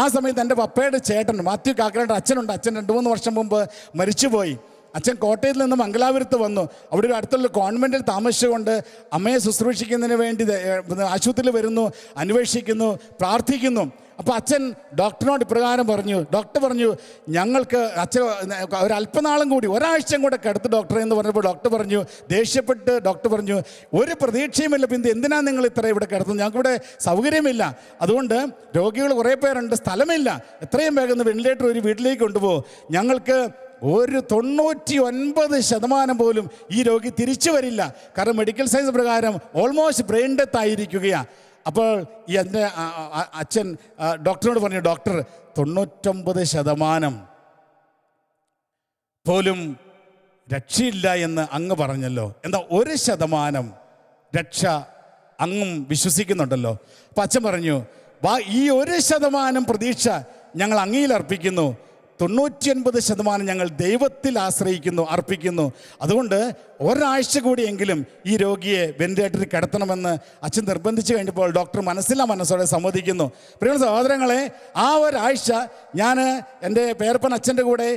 ആ സമയത്ത് എൻ്റെ പപ്പയുടെ ചേട്ടൻ മാത്യു കാക്കനാട് അച്ഛനുണ്ട്. അച്ഛൻ 2-3 വർഷം മുമ്പ് മരിച്ചുപോയി. അച്ഛൻ കോട്ടയത്തിൽ നിന്ന് മംഗലാപുരത്ത് വന്നു. അവിടെ ഒരു അടുത്തുള്ള കോൺവെൻറ്റിൽ താമസിച്ചുകൊണ്ട് അമ്മയെ ശുശ്രൂഷിക്കുന്നതിന് വേണ്ടി ആശുപത്രിയിൽ വരുന്നു, അന്വേഷിക്കുന്നു, പ്രാർത്ഥിക്കുന്നു. അപ്പോൾ അച്ഛൻ ഡോക്ടറിനോട് ഇപ്രകാരം പറഞ്ഞു. ഡോക്ടർ പറഞ്ഞു, ഞങ്ങൾക്ക് അച്ഛൻ ഒരല്പനാളും കൂടി, ഒരാഴ്ചയും കൂടെ കിടത്ത് ഡോക്ടറെ എന്ന് പറഞ്ഞപ്പോൾ ഡോക്ടർ പറഞ്ഞു, ദേഷ്യപ്പെട്ട് ഡോക്ടർ പറഞ്ഞു, ഒരു പ്രതീക്ഷയുമില്ല, പിന്നെ എന്തിനാണ് നിങ്ങൾ ഇത്ര ഇവിടെ കിടത്തുന്നത്? ഞങ്ങൾക്കിവിടെ സൗകര്യമില്ല. അതുകൊണ്ട് രോഗികൾ കുറേ പേരുണ്ട്, സ്ഥലമില്ല, എത്രയും വേഗം വെന്റിലേറ്റർ ഒരു വീട്ടിലേക്ക് കൊണ്ടുപോകും. ഞങ്ങൾക്ക് ഒരു 99% പോലും ഈ രോഗി തിരിച്ചു വരില്ല. കാരണം മെഡിക്കൽ സയൻസ് പ്രകാരം ഓൾമോസ്റ്റ് ബ്രെയിൻ ഡെത്ത് ആയിരിക്കുകയാണ്. അപ്പോൾ ഈ എൻ്റെ അച്ഛൻ ഡോക്ടറിനോട് പറഞ്ഞു, ഡോക്ടർ 99% പോലും രക്ഷയില്ല എന്ന് അങ്ങ് പറഞ്ഞല്ലോ, എന്താ 1% രക്ഷ അങ്ങും വിശ്വസിക്കുന്നുണ്ടല്ലോ? അപ്പം അച്ഛൻ പറഞ്ഞു, ഈ 1% പ്രതീക്ഷ ഞങ്ങൾ അങ്ങയിൽ അർപ്പിക്കുന്നു, 99% ഞങ്ങൾ ദൈവത്തിൽ അർപ്പിക്കുന്നു. അതുകൊണ്ട് ഒരാഴ്ച കൂടിയെങ്കിലും ഈ രോഗിയെ വെന്റിലേറ്ററിൽ കിടത്തണമെന്ന് അച്ഛൻ നിർബന്ധിച്ച് കഴിഞ്ഞപ്പോൾ ഡോക്ടർ മനസ്സോടെ സമ്മതിക്കുന്നു. പ്രിയ സഹോദരങ്ങളെ, ആ ഒരാഴ്ച ഞാൻ എൻ്റെ പേരപ്പൻ അച്ഛൻ്റെ കൂടെ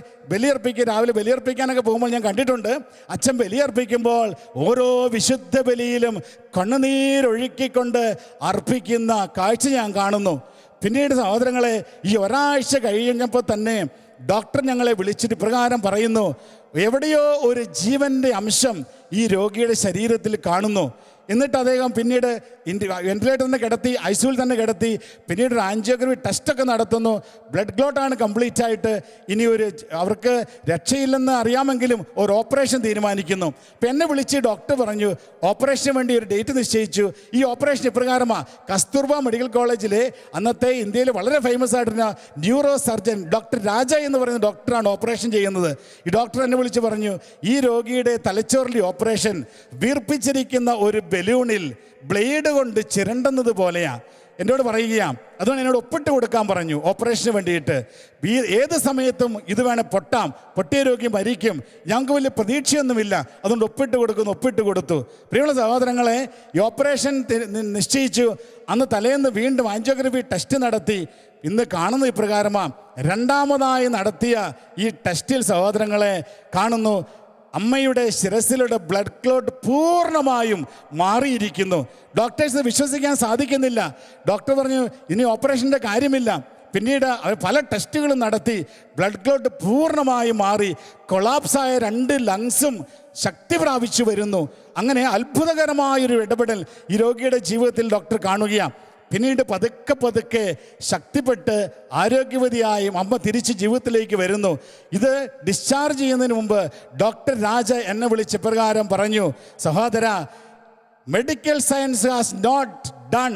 രാവിലെ ബലിയർപ്പിക്കാനൊക്കെ പോകുമ്പോൾ ഞാൻ കണ്ടിട്ടുണ്ട്. അച്ഛൻ ബലിയർപ്പിക്കുമ്പോൾ ഓരോ വിശുദ്ധ ബലിയിലും കണ്ണുനീരൊഴുക്കിക്കൊണ്ട് അർപ്പിക്കുന്ന കാഴ്ച ഞാൻ കാണുന്നു. പിന്നീട് സഹോദരങ്ങളെ, ഈ ഒരാഴ്ച കഴിഞ്ഞപ്പോൾ തന്നെ ഡോക്ടർ ഞങ്ങളെ വിളിച്ചിട്ട് പ്രകാരം പറയുന്നു, എവിടെയോ ഒരു ജീവൻ്റെ അംശം ഈ രോഗിയുടെ ശരീരത്തിൽ കാണുന്നു. എന്നിട്ട് അദ്ദേഹം പിന്നീട് വെന്റിലേറ്ററിൽ തന്നെ കിടത്തി, ICUവിൽ തന്നെ കിടത്തി. പിന്നീട് ഒരു ആൻജിയോഗ്രഫി ടെസ്റ്റൊക്കെ നടത്തുന്നു. ബ്ലഡ് ക്ലോട്ടാണ് കംപ്ലീറ്റ് ആയിട്ട്. ഇനി അവർക്ക് രക്ഷയില്ലെന്ന് അറിയാമെങ്കിലും ഒരു ഓപ്പറേഷൻ തീരുമാനിക്കുന്നു. അപ്പം എന്നെ വിളിച്ച് ഡോക്ടർ പറഞ്ഞു, ഓപ്പറേഷന് വേണ്ടി ഒരു ഡേറ്റ് നിശ്ചയിച്ചു. ഈ ഓപ്പറേഷൻ ഇപ്രകാരമാണ്. കസ്തൂർബ മെഡിക്കൽ കോളേജിലെ അന്നത്തെ ഇന്ത്യയിൽ വളരെ ഫേമസ് ആയിട്ടുള്ള ന്യൂറോ സർജൻ ഡോക്ടർ രാജ എന്ന് പറയുന്ന ഡോക്ടറാണ് ഓപ്പറേഷൻ ചെയ്യുന്നത്. ഈ ഡോക്ടർ എന്നെ വിളിച്ച് പറഞ്ഞു, ഈ രോഗിയുടെ തലച്ചോറിലെ ഓപ്പറേഷൻ വീർപ്പിച്ചിരിക്കുന്ന ഒരു ബലൂണിൽ ബ്ലേഡ് കൊണ്ട് ചിരണ്ടുന്നത് പോലെയാണ്. എന്നോട് പറയുകയാണ്, അതുകൊണ്ട് എന്നോട് ഒപ്പിട്ട് കൊടുക്കാൻ പറഞ്ഞു ഓപ്പറേഷന് വേണ്ടിയിട്ട്. ഏത് സമയത്തും ഇത് വേണേൽ പൊട്ടിയ രോഗി മരിക്കും, ഞങ്ങൾക്ക് വലിയ പ്രതീക്ഷയൊന്നുമില്ല, അതുകൊണ്ട് ഒപ്പിട്ട് കൊടുത്തു. പ്രിയമുള്ള സഹോദരങ്ങളെ, ഈ ഓപ്പറേഷൻ നിശ്ചയിച്ചു. അന്ന് തലേന്ന് വീണ്ടും ആൻജിയോഗ്രഫി ടെസ്റ്റ് നടത്തി. ഇന്ന് കാണുന്ന ഇപ്രകാരമാണ്. രണ്ടാമതായി നടത്തിയ ഈ ടെസ്റ്റിൽ സഹോദരങ്ങളെ കാണുന്നു, അമ്മയുടെ ശിരസിലൂടെ ബ്ലഡ് ക്ലോട്ട് പൂർണ്ണമായും മാറിയിരിക്കുന്നു. ഡോക്ടേഴ്സ് വിശ്വസിക്കാൻ സാധിക്കുന്നില്ല. ഡോക്ടർ പറഞ്ഞു, ഇനി ഓപ്പറേഷൻ്റെ കാര്യമില്ല. പിന്നീട് അവർ പല ടെസ്റ്റുകളും നടത്തി. ബ്ലഡ് ക്ലോട്ട് പൂർണ്ണമായി മാറി. കൊളാപ്സായ 2 ലങ്സും ശക്തി പ്രാപിച്ചു വരുന്നു. അങ്ങനെ അത്ഭുതകരമായൊരു ഇടപെടൽ ഈ രോഗിയുടെ ജീവിതത്തിൽ ഡോക്ടർ കാണുകയാണ്. പിന്നീട് പതുക്കെ ശക്തിപ്പെട്ട് ആരോഗ്യവതിയായും അമ്മ തിരിച്ച് ജീവിതത്തിലേക്ക് വരുന്നു. ഇത് ഡിസ്ചാർജ് ചെയ്യുന്നതിന് മുമ്പ് ഡോക്ടർ രാജ എന്നെ വിളിച്ച് പ്രകാരം പറഞ്ഞു, സഹോദര, medical science has not done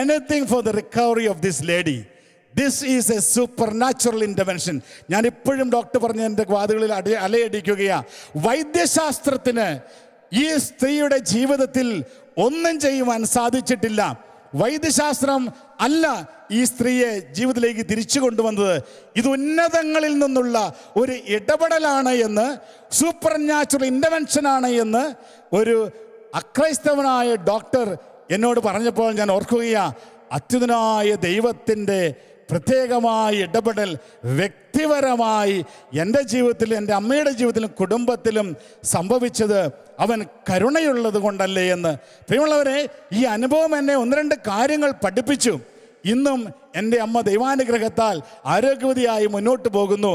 anything for the recovery of this lady. This is a supernatural intervention. ഞാൻ ഇപ്പോഴും ഡോക്ടർ പറഞ്ഞ എൻ്റെ വാതുകളിൽ അലയടിക്കുകയാണ്. വൈദ്യശാസ്ത്രത്തിന് ഈ സ്ത്രീയുടെ ജീവിതത്തിൽ ഒന്നും ചെയ്യുവാൻ സാധിച്ചിട്ടില്ല. വൈദ്യശാസ്ത്രം അല്ല ഈ സ്ത്രീയെ ജീവിതത്തിലേക്ക് തിരിച്ചു കൊണ്ടുവന്നത്. ഇത് ഉന്നതങ്ങളിൽ നിന്നുള്ള ഒരു ഇടപെടലാണ് എന്ന്, സൂപ്പർ നാച്ചുറൽ ഇൻ്റർവെൻഷനാണ് എന്ന് ഒരു അക്രൈസ്തവനായ ഡോക്ടർ എന്നോട് പറഞ്ഞപ്പോൾ ഞാൻ ഓർക്കുകയാണ്. അത്യുതനായ ദൈവത്തിൻ്റെ പ്രത്യേകമായ ഇടപെടൽ വ്യക്തിപരമായി എൻ്റെ ജീവിതത്തിലും എൻ്റെ അമ്മയുടെ ജീവിതത്തിലും കുടുംബത്തിലും സംഭവിച്ചത് അവൻ കരുണയുള്ളത് കൊണ്ടല്ലേ എന്ന്. പ്രിയമുള്ളവരെ, ഈ അനുഭവം എന്നെ 1-2 കാര്യങ്ങൾ പഠിപ്പിച്ചു. ഇന്നും എൻ്റെ അമ്മ ദൈവാനുഗ്രഹത്താൽ ആരോഗ്യവതിയായി മുന്നോട്ട് പോകുന്നു.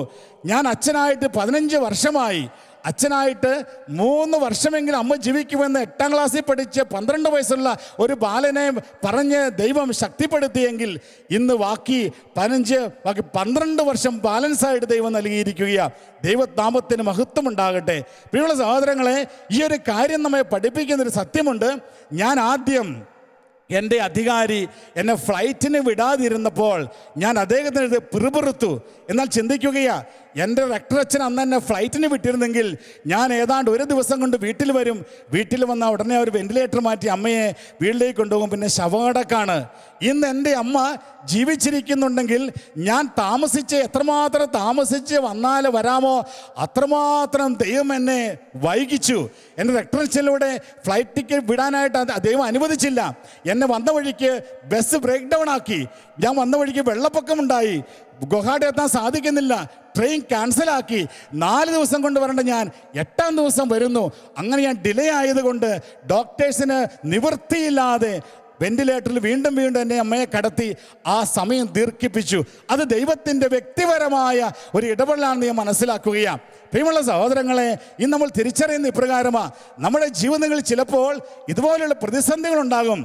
ഞാൻ അച്ഛനായിട്ട് 15 വർഷമായി. അച്ഛനായിട്ട് 3 വർഷമെങ്കിലും അമ്മ ജീവിക്കുമെന്ന് 8ാം ക്ലാസ്സിൽ പഠിച്ച് 12 വയസ്സുള്ള ഒരു ബാലനെ പറഞ്ഞ് ദൈവം ശക്തിപ്പെടുത്തിയെങ്കിൽ ഇന്ന് ബാക്കി 12 വർഷം ബാലൻസായിട്ട് ദൈവം നൽകിയിരിക്കുകയാണ്. ദൈവനാമത്തിന് മഹത്വം ഉണ്ടാകട്ടെ. പ്രിയമുള്ള സഹോദരങ്ങളെ, ഈ ഒരു കാര്യം നമ്മെ പഠിപ്പിക്കുന്നൊരു സത്യമുണ്ട്. ഞാൻ ആദ്യം എൻ്റെ അധികാരി എന്നെ ഫ്ലൈറ്റിന് വിടാതിരുന്നപ്പോൾ ഞാൻ അദ്ദേഹത്തിന് പിറുപിറുത്തു. എന്നാൽ ചിന്തിക്കുകയാണ്, എൻ്റെ റെക്ടർ അച്ഛൻ അന്ന് എന്നെ ഫ്ലൈറ്റിന് വിട്ടിരുന്നെങ്കിൽ ഞാൻ ഏതാണ്ട് 1 ദിവസം കൊണ്ട് വീട്ടിൽ വരും. വീട്ടിൽ വന്നാൽ ഉടനെ ഒരു വെന്റിലേറ്റർ മാറ്റി അമ്മയെ വീട്ടിലേക്ക് കൊണ്ടുപോകും. പിന്നെ ശവമടക്കാണ്. ഇന്ന് എൻ്റെ അമ്മ ജീവിച്ചിരിക്കുന്നുണ്ടെങ്കിൽ ഞാൻ എത്രമാത്രം താമസിച്ച് വന്നാൽ വരാമോ അത്രമാത്രം ദൈവം എന്നെ വൈകിച്ചു. എൻ്റെ റെക്ടർ അച്ഛനിലൂടെ ഫ്ലൈറ്റ് ടിക്കറ്റ് വിടാനായിട്ട് ദൈവം അനുവദിച്ചില്ല. എന്നെ വന്ന വഴിക്ക് ബസ് ബ്രേക്ക് ഡൗൺ ആക്കി. ഞാൻ വന്ന വഴിക്ക് വെള്ളപ്പൊക്കമുണ്ടായി. ഗുവാഹട്ടി എത്താൻ സാധിക്കുന്നില്ല. ട്രെയിൻ ക്യാൻസലാക്കി. 4 ദിവസം കൊണ്ട് വരേണ്ട ഞാൻ 8ാം ദിവസം വരുന്നു. അങ്ങനെ ഞാൻ ഡിലേ ആയതുകൊണ്ട് ഡോക്ടേഴ്സിന് നിവൃത്തിയില്ലാതെ വെന്റിലേറ്ററിൽ വീണ്ടും വീണ്ടും എൻ്റെ അമ്മയെ കടത്തി ആ സമയം ദീർഘിപ്പിച്ചു. അത് ദൈവത്തിൻ്റെ വ്യക്തിപരമായ ഒരു ഇടപെടലാണെന്ന് ഞാൻ മനസ്സിലാക്കുകയാണ്. പ്രിയമുള്ള സഹോദരങ്ങളെ, ഇന്ന് നമ്മൾ തിരിച്ചറിയുന്ന ഇപ്രകാരമാണ്, നമ്മുടെ ജീവിതങ്ങളിൽ ചിലപ്പോൾ ഇതുപോലെയുള്ള പ്രതിസന്ധികളുണ്ടാകും,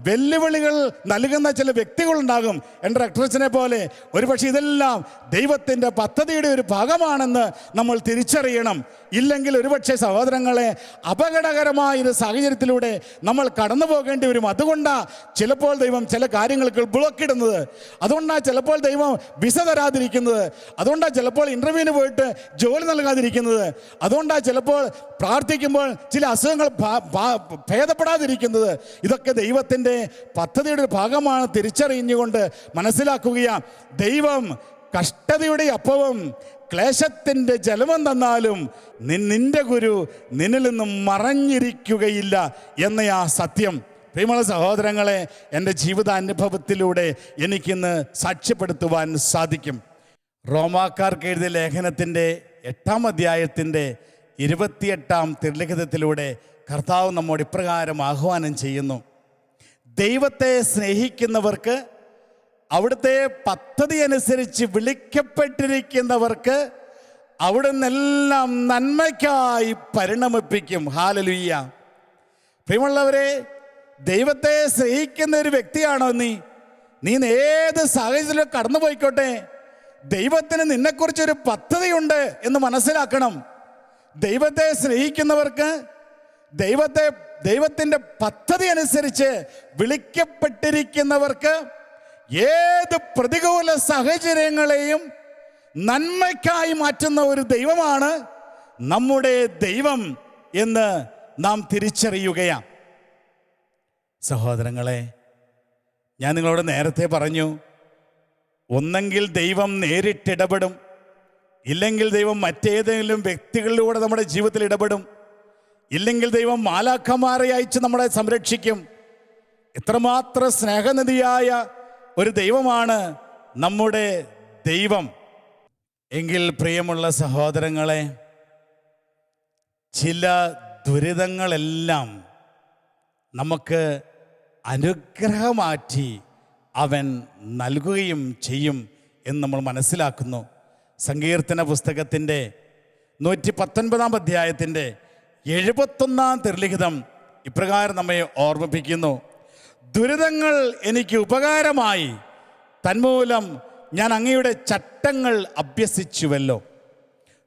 വെല്ലുവിളികൾ നൽകുന്ന ചില വ്യക്തികളുണ്ടാകും. എൻ്റെ റക്ടറച്ചനെ പോലെ ഒരുപക്ഷെ ഇതെല്ലാം ദൈവത്തിൻ്റെ പദ്ധതിയുടെ ഒരു ഭാഗമാണെന്ന് നമ്മൾ തിരിച്ചറിയണം. ഇല്ലെങ്കിൽ ഒരുപക്ഷെ സഹോദരങ്ങളെ, അപകടകരമായൊരു സാഹചര്യത്തിലൂടെ നമ്മൾ കടന്നു പോകേണ്ടി വരും. അതുകൊണ്ടാണ് ചിലപ്പോൾ ദൈവം ചില കാര്യങ്ങൾക്ക് ബ്ലോക്കിടുന്നത്, അതുകൊണ്ടാണ് ചിലപ്പോൾ ദൈവം വിസ തരാതിരിക്കുന്നത്, അതുകൊണ്ടാണ് ചിലപ്പോൾ ഇൻ്റർവ്യൂവിന് പോയിട്ട് ജോലി നൽകാതിരിക്കുന്നത്, അതുകൊണ്ടാണ് ചിലപ്പോൾ പ്രാർത്ഥിക്കുമ്പോൾ ചില അസുഖങ്ങൾ ഭേദപ്പെടാതിരിക്കുന്നത്. ഇതൊക്കെ ദൈവത്തിൻ്റെ പദ്ധതിയുടെ ഒരു ഭാഗമാണ് തിരിച്ചറിഞ്ഞുകൊണ്ട് മനസ്സിലാക്കുകയാണ്. ദൈവം കഷ്ടതയുടെ അപ്പവും ക്ലേശത്തിൻ്റെ ജലവും തന്നാലും നിന്റെ ഗുരു നിന്നിൽ നിന്നും മറഞ്ഞിരിക്കുകയില്ല എന്ന ആ സത്യം പ്രിയമുള്ള സഹോദരങ്ങളെ, എൻ്റെ ജീവിതാനുഭവത്തിലൂടെ എനിക്കിന്ന് സാക്ഷ്യപ്പെടുത്തുവാൻ സാധിക്കും. റോമാക്കാർക്ക് എഴുതിയ ലേഖനത്തിൻ്റെ 8-ാം അധ്യായത്തിൻ്റെ 28-ാം തിരുലിഖിതത്തിലൂടെ കർത്താവ് നമ്മോട് ഇപ്രകാരം ആഹ്വാനം ചെയ്യുന്നു: ദൈവത്തെ സ്നേഹിക്കുന്നവർക്ക്, അവിടുത്തെ പദ്ധതി അനുസരിച്ച് വിളിക്കപ്പെട്ടിരിക്കുന്നവർക്ക് അവിടുന്നെല്ലാം നന്മയ്ക്കായി പരിണമിപ്പിക്കും. ഹല്ലേലൂയ. പ്രിയമുള്ളവരെ, ദൈവത്തെ സ്നേഹിക്കുന്ന ഒരു വ്യക്തിയാണോ നീ ഏത് സാഹചര്യത്തിലും കടന്നു പോയിക്കോട്ടെ, ദൈവത്തിന് നിന്നെക്കുറിച്ചൊരു പദ്ധതിയുണ്ട് എന്ന് മനസ്സിലാക്കണം. ദൈവത്തെ സ്നേഹിക്കുന്നവർക്ക് ദൈവത്തിൻ്റെ പദ്ധതി അനുസരിച്ച് വിളിക്കപ്പെട്ടിരിക്കുന്നവർക്ക് ഏത് പ്രതികൂല സാഹചര്യങ്ങളെയും നന്മയ്ക്കായി മാറ്റുന്ന ഒരു ദൈവമാണ് നമ്മുടെ ദൈവം എന്ന് നാം തിരിച്ചറിയുകയാണ്. സഹോദരങ്ങളെ, ഞാൻ നിങ്ങളോട് നേരത്തെ പറഞ്ഞു, ഒന്നെങ്കിൽ ദൈവം നേരിട്ടിടപെടും, ഇല്ലെങ്കിൽ ദൈവം മറ്റേതെങ്കിലും വ്യക്തികളിലൂടെ നമ്മുടെ ജീവിതത്തിൽ ഇടപെടും, ഇല്ലെങ്കിൽ ദൈവം മാലാഖമാരെ അയച്ച് നമ്മളെ സംരക്ഷിക്കും. എത്രമാത്രം സ്നേഹനിധിയായ ഒരു ദൈവമാണ് നമ്മുടെ ദൈവം എങ്കിൽ പ്രിയമുള്ള സഹോദരങ്ങളെ, ചില ദുരിതങ്ങളെല്ലാം നമുക്ക് അനുഗ്രഹമാറ്റി അവൻ നൽകുകയും ചെയ്യും എന്ന് നമ്മൾ മനസ്സിലാക്കുന്നു. സങ്കീർത്തന പുസ്തകത്തിൻ്റെ 119-ാം അധ്യായത്തിൻ്റെ 71-ാം തിരുലിഖിതം ഇപ്രകാരം നമ്മെ ഓർമ്മിപ്പിക്കുന്നു: ദുരിതങ്ങൾ എനിക്ക് ഉപകാരമായി, തന്മൂലം ഞാൻ അങ്ങയുടെ ചട്ടങ്ങൾ അഭ്യസിച്ചുവല്ലോ.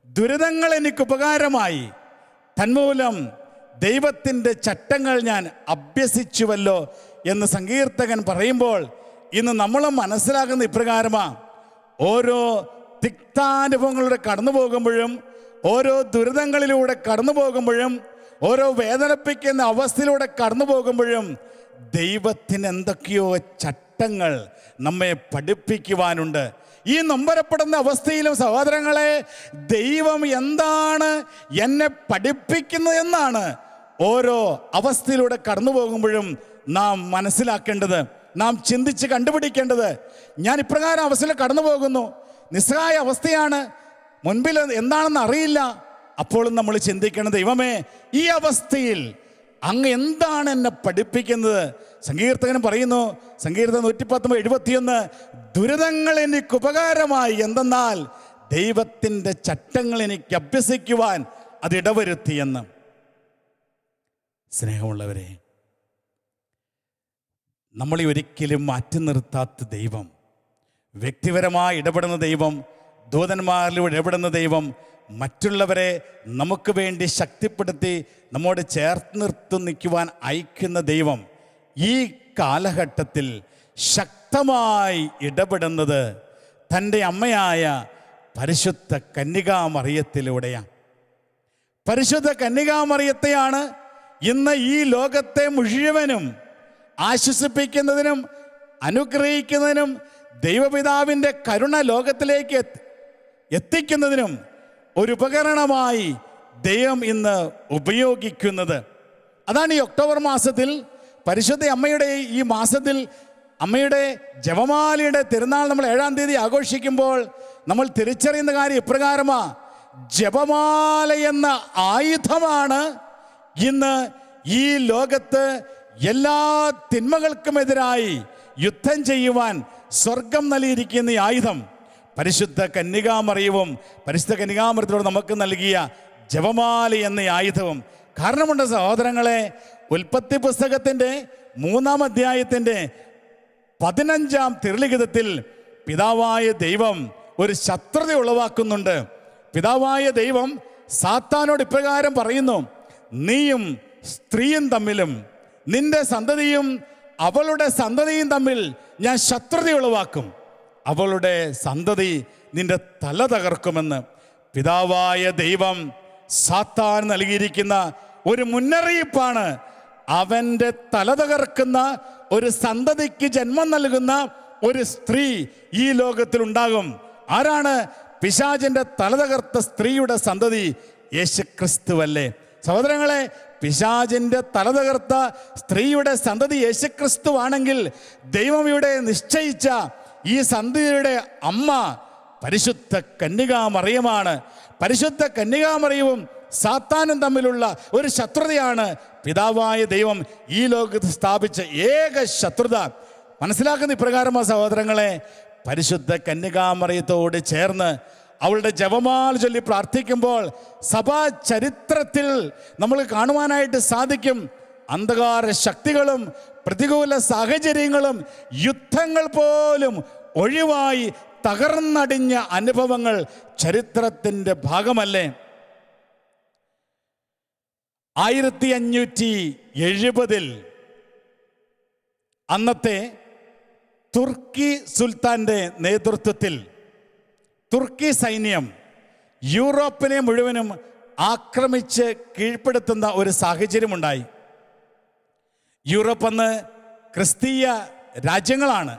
ദുരിതങ്ങൾ എനിക്ക് ഉപകാരമായി, തന്മൂലം ദൈവത്തിൻ്റെ ചട്ടങ്ങൾ ഞാൻ അഭ്യസിച്ചുവല്ലോ എന്ന് സങ്കീർത്തകൻ പറയുമ്പോൾ ഇന്ന് നമ്മൾ മനസ്സിലാക്കുന്ന ഇപ്രകാരമാണ്: ഓരോ തിക്താനുഭവങ്ങളിലൂടെ കടന്നു പോകുമ്പോഴും, ഓരോ ദുരിതങ്ങളിലൂടെ കടന്നു പോകുമ്പോഴും, ഓരോ വേദനിപ്പിക്കുന്ന അവസ്ഥയിലൂടെ കടന്നു പോകുമ്പോഴും ദൈവത്തിന് എന്തൊക്കെയോ ചട്ടങ്ങൾ നമ്മെ പഠിപ്പിക്കുവാനുണ്ട്. ഈ നൊമ്പരപ്പെടുന്ന അവസ്ഥയിലും സഹോദരങ്ങളെ, ദൈവം എന്താണ് എന്നെ പഠിപ്പിക്കുന്നത് എന്നാണ് ഓരോ അവസ്ഥയിലൂടെ കടന്നു പോകുമ്പോഴും നാം മനസ്സിലാക്കേണ്ടത്, നാം ചിന്തിച്ച് കണ്ടുപിടിക്കേണ്ടത്. ഞാൻ ഇപ്രകാരം അവസ്ഥയിൽ കടന്നു പോകുന്നു, നിസ്സഹായ അവസ്ഥയാണ്, മുൻപിൽ എന്താണെന്ന് അറിയില്ല. അപ്പോഴും നമ്മൾ ചിന്തിക്കണം, ദൈവമേ, ഈ അവസ്ഥയിൽ അങ്ങ് എന്താണ് എന്നെ പഠിപ്പിക്കുന്നത്? സങ്കീർത്തകൻ പറയുന്നു, സങ്കീർത്തനം 119:71, ദുരിതങ്ങൾ എനിക്ക് ഉപകാരമായി, എന്തെന്നാൽ ദൈവത്തിൻ്റെ ചട്ടങ്ങൾ എനിക്ക് അഭ്യസിക്കുവാൻ അതിടവരുത്തിയെന്ന്. സ്നേഹമുള്ളവരെ, നമ്മളെ ഒരിക്കലും മാറ്റി നിർത്താത്ത ദൈവം, വ്യക്തിപരമായി ഇടപെടുന്ന ദൈവം, ദൂതന്മാരിലൂടെ ഇടപെടുന്ന ദൈവം, മറ്റുള്ളവരെ നമുക്ക് വേണ്ടി ശക്തിപ്പെടുത്തി നമ്മോട് ചേർത്ത് നിർത്തി നിൽക്കുവാൻ അയക്കുന്ന ദൈവം ഈ കാലഘട്ടത്തിൽ ശക്തമായി ഇടപെടുന്നത് തൻ്റെ അമ്മയായ പരിശുദ്ധ കന്യകാമറിയത്തിലൂടെയാണ്. പരിശുദ്ധ കന്യകാമറിയത്തെയാണ് ഇന്ന് ഈ ലോകത്തെ മുഴുവനും ആശ്വസിപ്പിക്കുന്നതിനും അനുഗ്രഹിക്കുന്നതിനും ദൈവപിതാവിൻ്റെ കരുണ ലോകത്തിലേക്ക് എത്തിക്കുന്നതിനും ഒരു ഉപകരണമായി ദൈവം ഇന്ന് ഉപയോഗിക്കുന്നത്. അതാണ് ഈ ഒക്ടോബർ മാസത്തിൽ പരിശുദ്ധ അമ്മയുടെ ഈ മാസത്തിൽ അമ്മയുടെ ജപമാലയുടെ തിരുനാൾ നമ്മൾ 7-ാം തീയതി ആഘോഷിക്കുമ്പോൾ നമ്മൾ തിരിച്ചറിയുന്ന കാര്യം ഇപ്രകാരമാണ്: ജപമാല എന്ന ആയുധമാണ് ഇന്ന് ഈ ലോകത്ത് എല്ലാ തിന്മകൾക്കുമെതിരായി യുദ്ധം ചെയ്യുവാൻ സ്വർഗം നൽകിയിരിക്കുന്ന ഈ ആയുധം പരിശുദ്ധ കന്യകാമറിയവും പരിശുദ്ധ കന്യകാമറിയത്തോട് നമുക്ക് നൽകിയ ജപമാല എന്ന ആയുധവും. കാരണമുണ്ട് സഹോദരങ്ങളെ, ഉൽപ്പത്തി പുസ്തകത്തിൻ്റെ 3-ാം അധ്യായത്തിൻ്റെ 15-ാം തിരുലിഖിതത്തിൽ പിതാവായ ദൈവം ഒരു ശത്രുത ഉളവാക്കുന്നുണ്ട്. പിതാവായ ദൈവം സാത്താനോട് ഇപ്രകാരം പറയുന്നു: നീയും സ്ത്രീയും തമ്മിലും നിന്റെ സന്തതിയും അവളുടെ സന്തതിയും തമ്മിൽ ഞാൻ ശത്രുത ഉളവാക്കും. അവളുടെ സന്തതി നിന്റെ തല തകർക്കുമെന്ന് പിതാവായ ദൈവം സാത്താൻ നൽകിയിരിക്കുന്ന ഒരു മുന്നറിയിപ്പാണ്. അവൻ്റെ തല തകർക്കുന്ന ഒരു സന്തതിക്ക് ജന്മം നൽകുന്ന ഒരു സ്ത്രീ ഈ ലോകത്തിലുണ്ടാകും. ആരാണ്? പിശാചിൻ്റെ തല തകർത്ത സ്ത്രീയുടെ സന്തതി യേശുക്രിസ്തുവല്ലേ സഹോദരങ്ങളെ? പിശാചിൻ്റെ തല തകർത്ത സ്ത്രീയുടെ സന്തതി യേശുക്രിസ്തുവാണെങ്കിൽ ദൈവം ഇവിടെ നിശ്ചയിച്ച ഈ സന്തതിയുടെ അമ്മ പരിശുദ്ധ കന്യകാമറിയമാണ്. പരിശുദ്ധ കന്യകാമറിയവും സാത്താനും തമ്മിലുള്ള ഒരു ശത്രുതയാണ് പിതാവായ ദൈവം ഈ ലോകത്ത് സ്ഥാപിച്ച ഏക ശത്രുത. മനസ്സിലാക്കുന്ന ഇപ്രകാരമായ സഹോദരങ്ങളെ, പരിശുദ്ധ കന്യകാമറിയത്തോട് ചേർന്ന് അവളുടെ ജപമാല ചൊല്ലി പ്രാർത്ഥിക്കുമ്പോൾ സഭാ ചരിത്രത്തിൽ നമ്മൾ കാണുവാനായിട്ട് സാധിക്കും. അന്ധകാര ശക്തികളും പ്രതികൂല സാഹചര്യങ്ങളും യുദ്ധങ്ങൾ പോലും ഒഴിവായി തകർന്നടിഞ്ഞ അനുഭവങ്ങൾ ചരിത്രത്തിൻ്റെ ഭാഗമല്ലേ? 1570 അന്നത്തെ തുർക്കി സുൽത്താൻ്റെ നേതൃത്വത്തിൽ തുർക്കി സൈന്യം യൂറോപ്പിനെ മുഴുവനും ആക്രമിച്ച് കീഴ്പ്പെടുത്തുന്ന ഒരു സാഹചര്യമുണ്ടായി. യൂറോപ്പ് അന്ന് ക്രിസ്തീയ രാജ്യങ്ങളാണ്.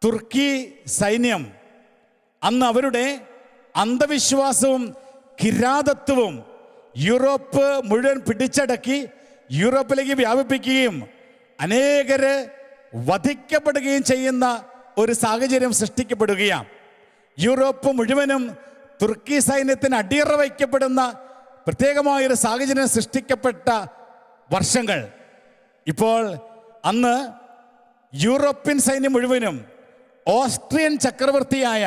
തുർക്കി സൈന്യം അന്ന് അവരുടെ അന്ധവിശ്വാസവും കിരാതത്വവും യൂറോപ്പ് മുഴുവൻ പിടിച്ചടക്കി യൂറോപ്പിലേക്ക് വ്യാപിപ്പിക്കുകയും അനേകര് വധിക്കപ്പെടുകയും ചെയ്യുന്ന ഒരു സാഹചര്യം സൃഷ്ടിക്കപ്പെടുകയാണ്. യൂറോപ്പ് മുഴുവനും തുർക്കി സൈന്യത്തിന് അടിയറ വയ്ക്കപ്പെടുന്ന പ്രത്യേകമായൊരു സാഹചര്യം സൃഷ്ടിക്കപ്പെട്ട വർഷങ്ങൾ. ഇപ്പോൾ അന്ന് യൂറോപ്യൻ സൈന്യം മുഴുവനും ഓസ്ട്രിയൻ ചക്രവർത്തിയായ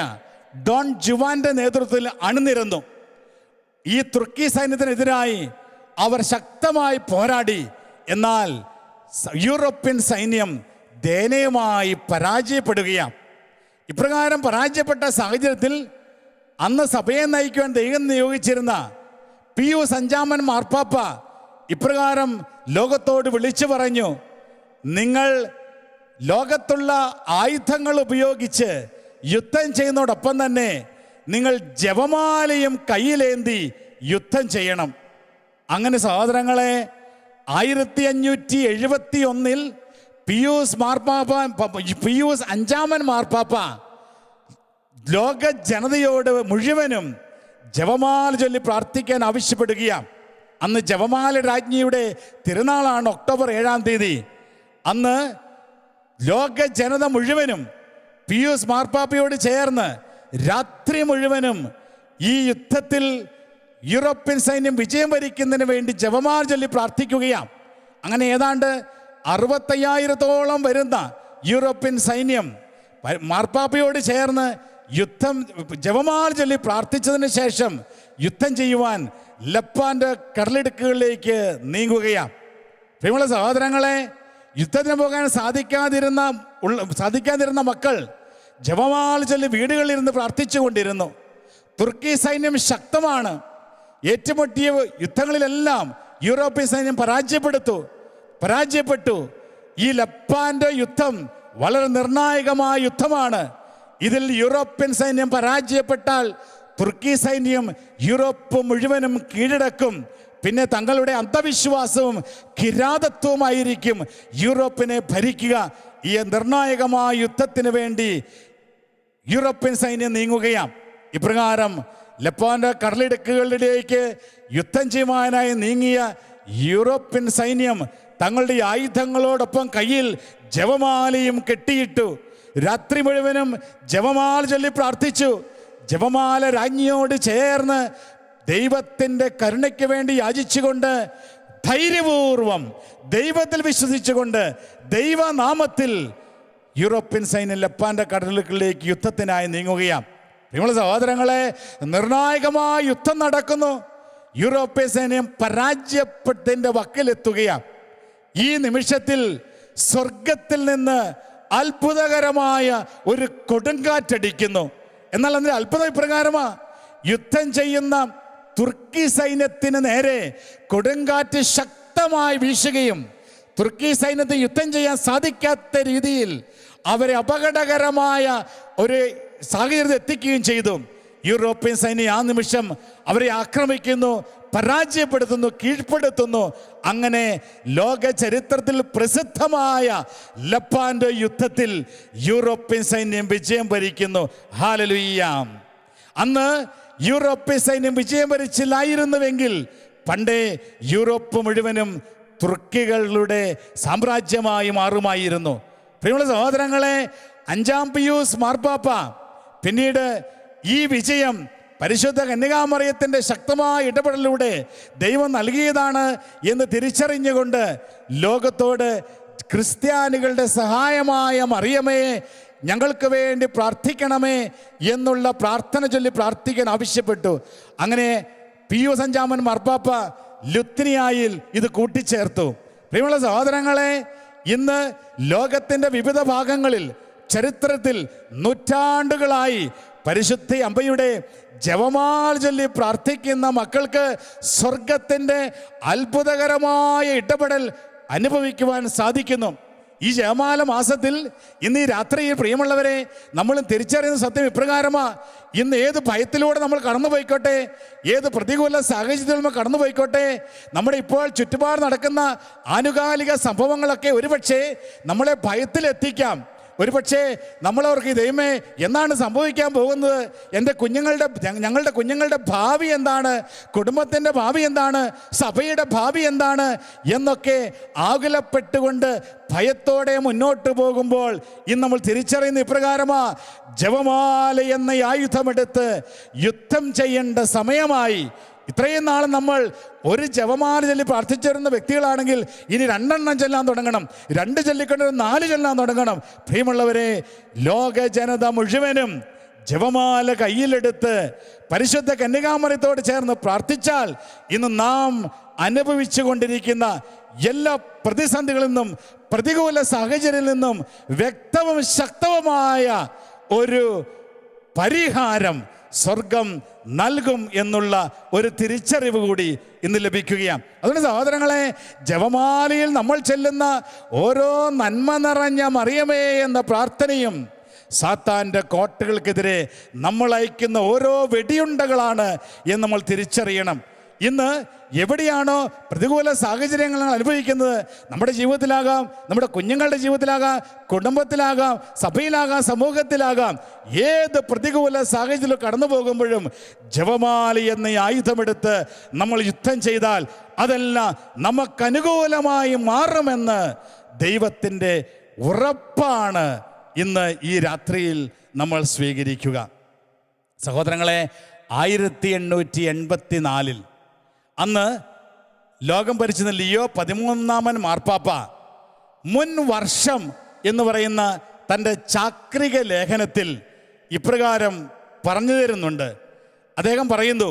ഡോൺ ജുവാന്റെ നേതൃത്വത്തിൽ അണിനിരന്നു. ഈ തുർക്കി സൈന്യത്തിനെതിരായി അവർ ശക്തമായി പോരാടി. എന്നാൽ യൂറോപ്യൻ സൈന്യം ദയനീയമായി പരാജയപ്പെടുകയാണ്. ഇപ്രകാരം പരാജയപ്പെട്ട സാഹചര്യത്തിൽ അന്ന് സഭയെ നയിക്കുവാൻ ദൈവം നിയോഗിച്ചിരുന്ന പിയൂസ് 5-ാമൻ മാർപ്പാപ്പ ഇപ്രകാരം ലോകത്തോട് വിളിച്ചു പറഞ്ഞു: നിങ്ങൾ ലോകത്തുള്ള ആയുധങ്ങൾ ഉപയോഗിച്ച് യുദ്ധം ചെയ്യുന്നതോടൊപ്പം തന്നെ നിങ്ങൾ ജപമാലയും കയ്യിലേന്തി യുദ്ധം ചെയ്യണം. അങ്ങനെ സഹോദരങ്ങളെ, 1571 പിയൂസ് 5-ാമൻ മാർപ്പാപ്പ ലോക ജനതയോട് മുഴുവനും ജപമാല ചൊല്ലി പ്രാർത്ഥിക്കാൻ ആവശ്യപ്പെടുകയാണ്. അന്ന് ജപമാല രാജ്ഞിയുടെ തിരുനാളാണ് ഒക്ടോബർ 7-ാം തീയതി. അന്ന് ലോക ജനത മുഴുവനും പിയൂസ് മാർപ്പാപ്പയോട് ചേർന്ന് രാത്രി മുഴുവനും ഈ യുദ്ധത്തിൽ യൂറോപ്യൻ സൈന്യം വിജയം വരിക്കുന്നതിന് വേണ്ടി ജപമാല ചൊല്ലി പ്രാർത്ഥിക്കുകയാണ്. അങ്ങനെ ഏതാണ്ട് 65,000-ഓളം വരുന്ന യൂറോപ്യൻ സൈന്യം മാർപ്പാപ്പയോട് ചേർന്ന് ജപമാല ചൊല്ലി പ്രാർത്ഥിച്ചതിന് ശേഷം യുദ്ധം ചെയ്യുവാൻ ലപ്പാൻ്റെ കടലിടുക്കുകളിലേക്ക് നീങ്ങുകയാണ്. പ്രിയമുള്ള സഹോദരങ്ങളെ, യുദ്ധത്തിന് പോകാൻ സാധിക്കാതിരുന്ന മക്കൾ ജപമാല ചൊല്ലി വീടുകളിലിരുന്ന് പ്രാർത്ഥിച്ചു കൊണ്ടിരുന്നു. തുർക്കി സൈന്യം ശക്തമാണ്. ഏറ്റുമുട്ടിയ യുദ്ധങ്ങളിലെല്ലാം യൂറോപ്യൻ സൈന്യം പരാജയപ്പെട്ടു. ഈ ലപ്പാൻ്റെ യുദ്ധം വളരെ നിർണായകമായ യുദ്ധമാണ്. ഇതിൽ യൂറോപ്യൻ സൈന്യം പരാജയപ്പെട്ടാൽ തുർക്കി സൈന്യം യൂറോപ്പ് മുഴുവനും കീഴടക്കും. പിന്നെ തങ്ങളുടെ അന്ധവിശ്വാസവും കിരാതത്വവുമായിരിക്കും യൂറോപ്പിനെ ഭരിക്കുക. ഈ നിർണായകമായ യുദ്ധത്തിന് വേണ്ടി യൂറോപ്യൻ സൈന്യം നീങ്ങുകയാണ്. ഇപ്രകാരം ലപ്പാൻ്റെ കടലിടുക്കുകളിലേക്ക് യുദ്ധം ചെയ്യുവാനായി നീങ്ങിയ യൂറോപ്യൻ സൈന്യം തങ്ങളുടെ ആയുധങ്ങളോടൊപ്പം കയ്യിൽ ജപമാലയും കെട്ടിയിട്ടു. രാത്രി മുഴുവനും ജപമാല ചൊല്ലി പ്രാർത്ഥിച്ചു. ജപമാല രാജ്ഞിയോട് ചേർന്ന് ദൈവത്തിൻ്റെ കരുണയ്ക്ക് വേണ്ടി യാചിച്ചുകൊണ്ട് ധൈര്യപൂർവം ദൈവത്തിൽ വിശ്വസിച്ചുകൊണ്ട് ദൈവനാമത്തിൽ യൂറോപ്യൻ സൈന്യം ലപ്പാന്റെ കടലുകളിലേക്ക് യുദ്ധത്തിനായി നീങ്ങുകയാണ്. നിങ്ങളുടെ സഹോദരങ്ങളെ, നിർണായകമായ യുദ്ധം നടക്കുന്നു. യൂറോപ്യൻ സൈന്യം പരാജയപ്പെട്ടതിൻ്റെ വക്കിലെത്തുകയാണ്. ഈ നിമിഷത്തിൽ സ്വർഗത്തിൽ നിന്ന് അത്ഭുതകരമായ ഒരു കൊടുങ്കാറ്റടിക്കുന്നു. എന്നാൽ അതിൻ്റെ അത്ഭുതം ഇപ്രകാരമാ: യുദ്ധം ചെയ്യുന്ന തുർക്കി സൈന്യത്തിന് നേരെ കൊടുങ്കാറ്റ് ശക്തമായി വീശുകയും തുർക്കി സൈന്യത്തെ യുദ്ധം ചെയ്യാൻ സാധിക്കാത്ത രീതിയിൽ അവരെ അപകടകരമായ ഒരു സാഹചര്യത്തിൽ എത്തിക്കുകയും ചെയ്തു. യൂറോപ്യൻ സൈന്യം ആ നിമിഷം അവരെ ആക്രമിക്കുന്നു, പരാജയപ്പെടുത്തുന്നു, കീഴ്പ്പെടുത്തുന്നു. അങ്ങനെ ലോക ചരിത്രത്തിൽ പ്രസിദ്ധമായ ലപ്പാന്റെ യുദ്ധത്തിൽ യൂറോപ്യൻ സൈന്യം വിജയം വരിക്കുന്നു. ഹല്ലേലൂയ! അന്ന് യൂറോപ്യൻ സൈന്യം വിജയം വരിച്ചില്ലായിരുന്നുവെങ്കിൽ പണ്ടേ യൂറോപ്പ് മുഴുവനും തുർക്കികളുടെ സാമ്രാജ്യമായി മാറുമായിരുന്നു. പ്രിയമുള്ള സഹോദരങ്ങളെ, 5-ാം പിയൂസ് മാർപ്പാപ്പ പിന്നീട് ഈ വിജയം പരിശുദ്ധ കന്യകാമറിയത്തിൻ്റെ ശക്തമായ ഇടപെടലിലൂടെ ദൈവം നൽകിയതാണ് എന്ന് തിരിച്ചറിഞ്ഞുകൊണ്ട് ലോകത്തോട് ക്രിസ്ത്യാനികളുടെ സഹായമായ മറിയമേ, ഞങ്ങൾക്ക് വേണ്ടി പ്രാർത്ഥിക്കണമേ എന്നുള്ള പ്രാർത്ഥന ചൊല്ലി പ്രാർത്ഥിക്കാൻ ആവശ്യപ്പെട്ടു. അങ്ങനെ പിയൂസ് 5-ാമൻ മാർപ്പാപ്പ ലുത്തിനിയായിൽ ഇത് കൂട്ടിച്ചേർത്തു. പ്രിയമുള്ള സഹോദരങ്ങളെ, ഇന്ന് ലോകത്തിൻ്റെ വിവിധ ഭാഗങ്ങളിൽ ചരിത്രത്തിൽ നൂറ്റാണ്ടുകളായി പരിശുദ്ധ അമ്മയുടെ ജപമാല ചൊല്ലി പ്രാർത്ഥിക്കുന്ന മക്കൾക്ക് സ്വർഗത്തിൻ്റെ അത്ഭുതകരമായ ഇടപെടൽ അനുഭവിക്കുവാൻ സാധിക്കുന്നു. ഈ ജപമാല മാസത്തിൽ ഇന്ന് ഈ രാത്രിയിൽ പ്രിയമുള്ളവരെ, നമ്മൾ തിരിച്ചറിയുന്ന സത്യം ഇപ്രകാരമാ: ഇന്ന് ഏത് ഭയത്തിലൂടെ നമ്മൾ കടന്നു പോയിക്കോട്ടെ, ഏത് പ്രതികൂല സാഹചര്യത്തിൽ നമ്മൾ കടന്നു പോയിക്കോട്ടെ, നമ്മുടെ ഇപ്പോൾ ചുറ്റുപാട് നടക്കുന്ന ആനുകാലിക സംഭവങ്ങളൊക്കെ ഒരുപക്ഷെ നമ്മളെ ഭയത്തിലെത്തിക്കാം. ഒരുപക്ഷെ നമ്മളവർക്ക് ദൈവമേ എന്നാണ് സംഭവിക്കാൻ പോകുന്നത്, ഞങ്ങളുടെ കുഞ്ഞുങ്ങളുടെ ഭാവി എന്താണ്, കുടുംബത്തിൻ്റെ ഭാവി എന്താണ്, സഭയുടെ ഭാവി എന്താണ് എന്നൊക്കെ ആകുലപ്പെട്ടുകൊണ്ട് ഭയത്തോടെ മുന്നോട്ട് പോകുമ്പോൾ ഇന്ന് നമ്മൾ തിരിച്ചറിയുന്ന ഇപ്രകാരമാ: ജപമാല എന്ന ആയുധമെടുത്ത് യുദ്ധം ചെയ്യേണ്ട സമയമായി. ഇത്രയും നാൾ നമ്മൾ ഒരു ജപമാല ചൊല്ലി പ്രാർത്ഥിച്ചിരുന്ന വ്യക്തികളാണെങ്കിൽ ഇനി 2 ചൊല്ലാൻ തുടങ്ങണം, 2 ചൊല്ലിക്കൊണ്ട് 4 ചൊല്ലാൻ തുടങ്ങണം. പ്രിയമുള്ളവരെ, ലോക ജനത മുഴുവനും ജപമാല കയ്യിലെടുത്ത് പരിശുദ്ധ കന്യകാമറിയത്തോട് ചേർന്ന് പ്രാർത്ഥിച്ചാൽ ഇന്ന് നാം അനുഭവിച്ചു കൊണ്ടിരിക്കുന്ന എല്ലാ പ്രതിസന്ധികളിൽ നിന്നും പ്രതികൂല സാഹചര്യത്തിൽ നിന്നും വ്യക്തവും ശക്തവുമായ ഒരു പരിഹാരം സ്വർഗം നൽകും എന്നുള്ള ഒരു തിരിച്ചറിവ് കൂടി ഇന്ന് ലഭിക്കുകയാണ്. അതുകൊണ്ട് സഹോദരങ്ങളെ, ജപമാലയിൽ നമ്മൾ ചെല്ലുന്ന ഓരോ നന്മ നിറഞ്ഞ മറിയമേ എന്ന പ്രാർത്ഥനയും സാത്താൻ്റെ കോട്ടകൾക്കെതിരെ നമ്മൾ അയക്കുന്ന ഓരോ വെടിയുണ്ടകളാണ് എന്ന് നമ്മൾ തിരിച്ചറിയണം. ഇന്ന് എവിടെയാണോ പ്രതികൂല സാഹചര്യങ്ങൾ നമ്മൾ അനുഭവിക്കുന്നത്, നമ്മുടെ ജീവിതത്തിലാകാം, നമ്മുടെ കുഞ്ഞുങ്ങളുടെ ജീവിതത്തിലാകാം, കുടുംബത്തിലാകാം, സഭയിലാകാം, സമൂഹത്തിലാകാം, ഏത് പ്രതികൂല സാഹചര്യത്തിൽ കടന്നു പോകുമ്പോഴും ജപമാല എന്ന ആയുധമെടുത്ത് നമ്മൾ യുദ്ധം ചെയ്താൽ അതെല്ലാം നമുക്കനുകൂലമായി മാറുമെന്ന് ദൈവത്തിൻ്റെ ഉറപ്പാണ് ഇന്ന് ഈ രാത്രിയിൽ നമ്മൾ സ്വീകരിക്കുക. സഹോദരങ്ങളെ, 1884 അന്ന് ലോകം ഭരിച്ചിരുന്ന ലിയോ 13-ാമൻ മാർപ്പാപ്പ മുൻ വർഷം എന്ന് പറയുന്ന തൻ്റെ ചാക്രിക ലേഖനത്തിൽ ഇപ്രകാരം പറഞ്ഞു തരുന്നുണ്ട്. അദ്ദേഹം പറയുന്നു: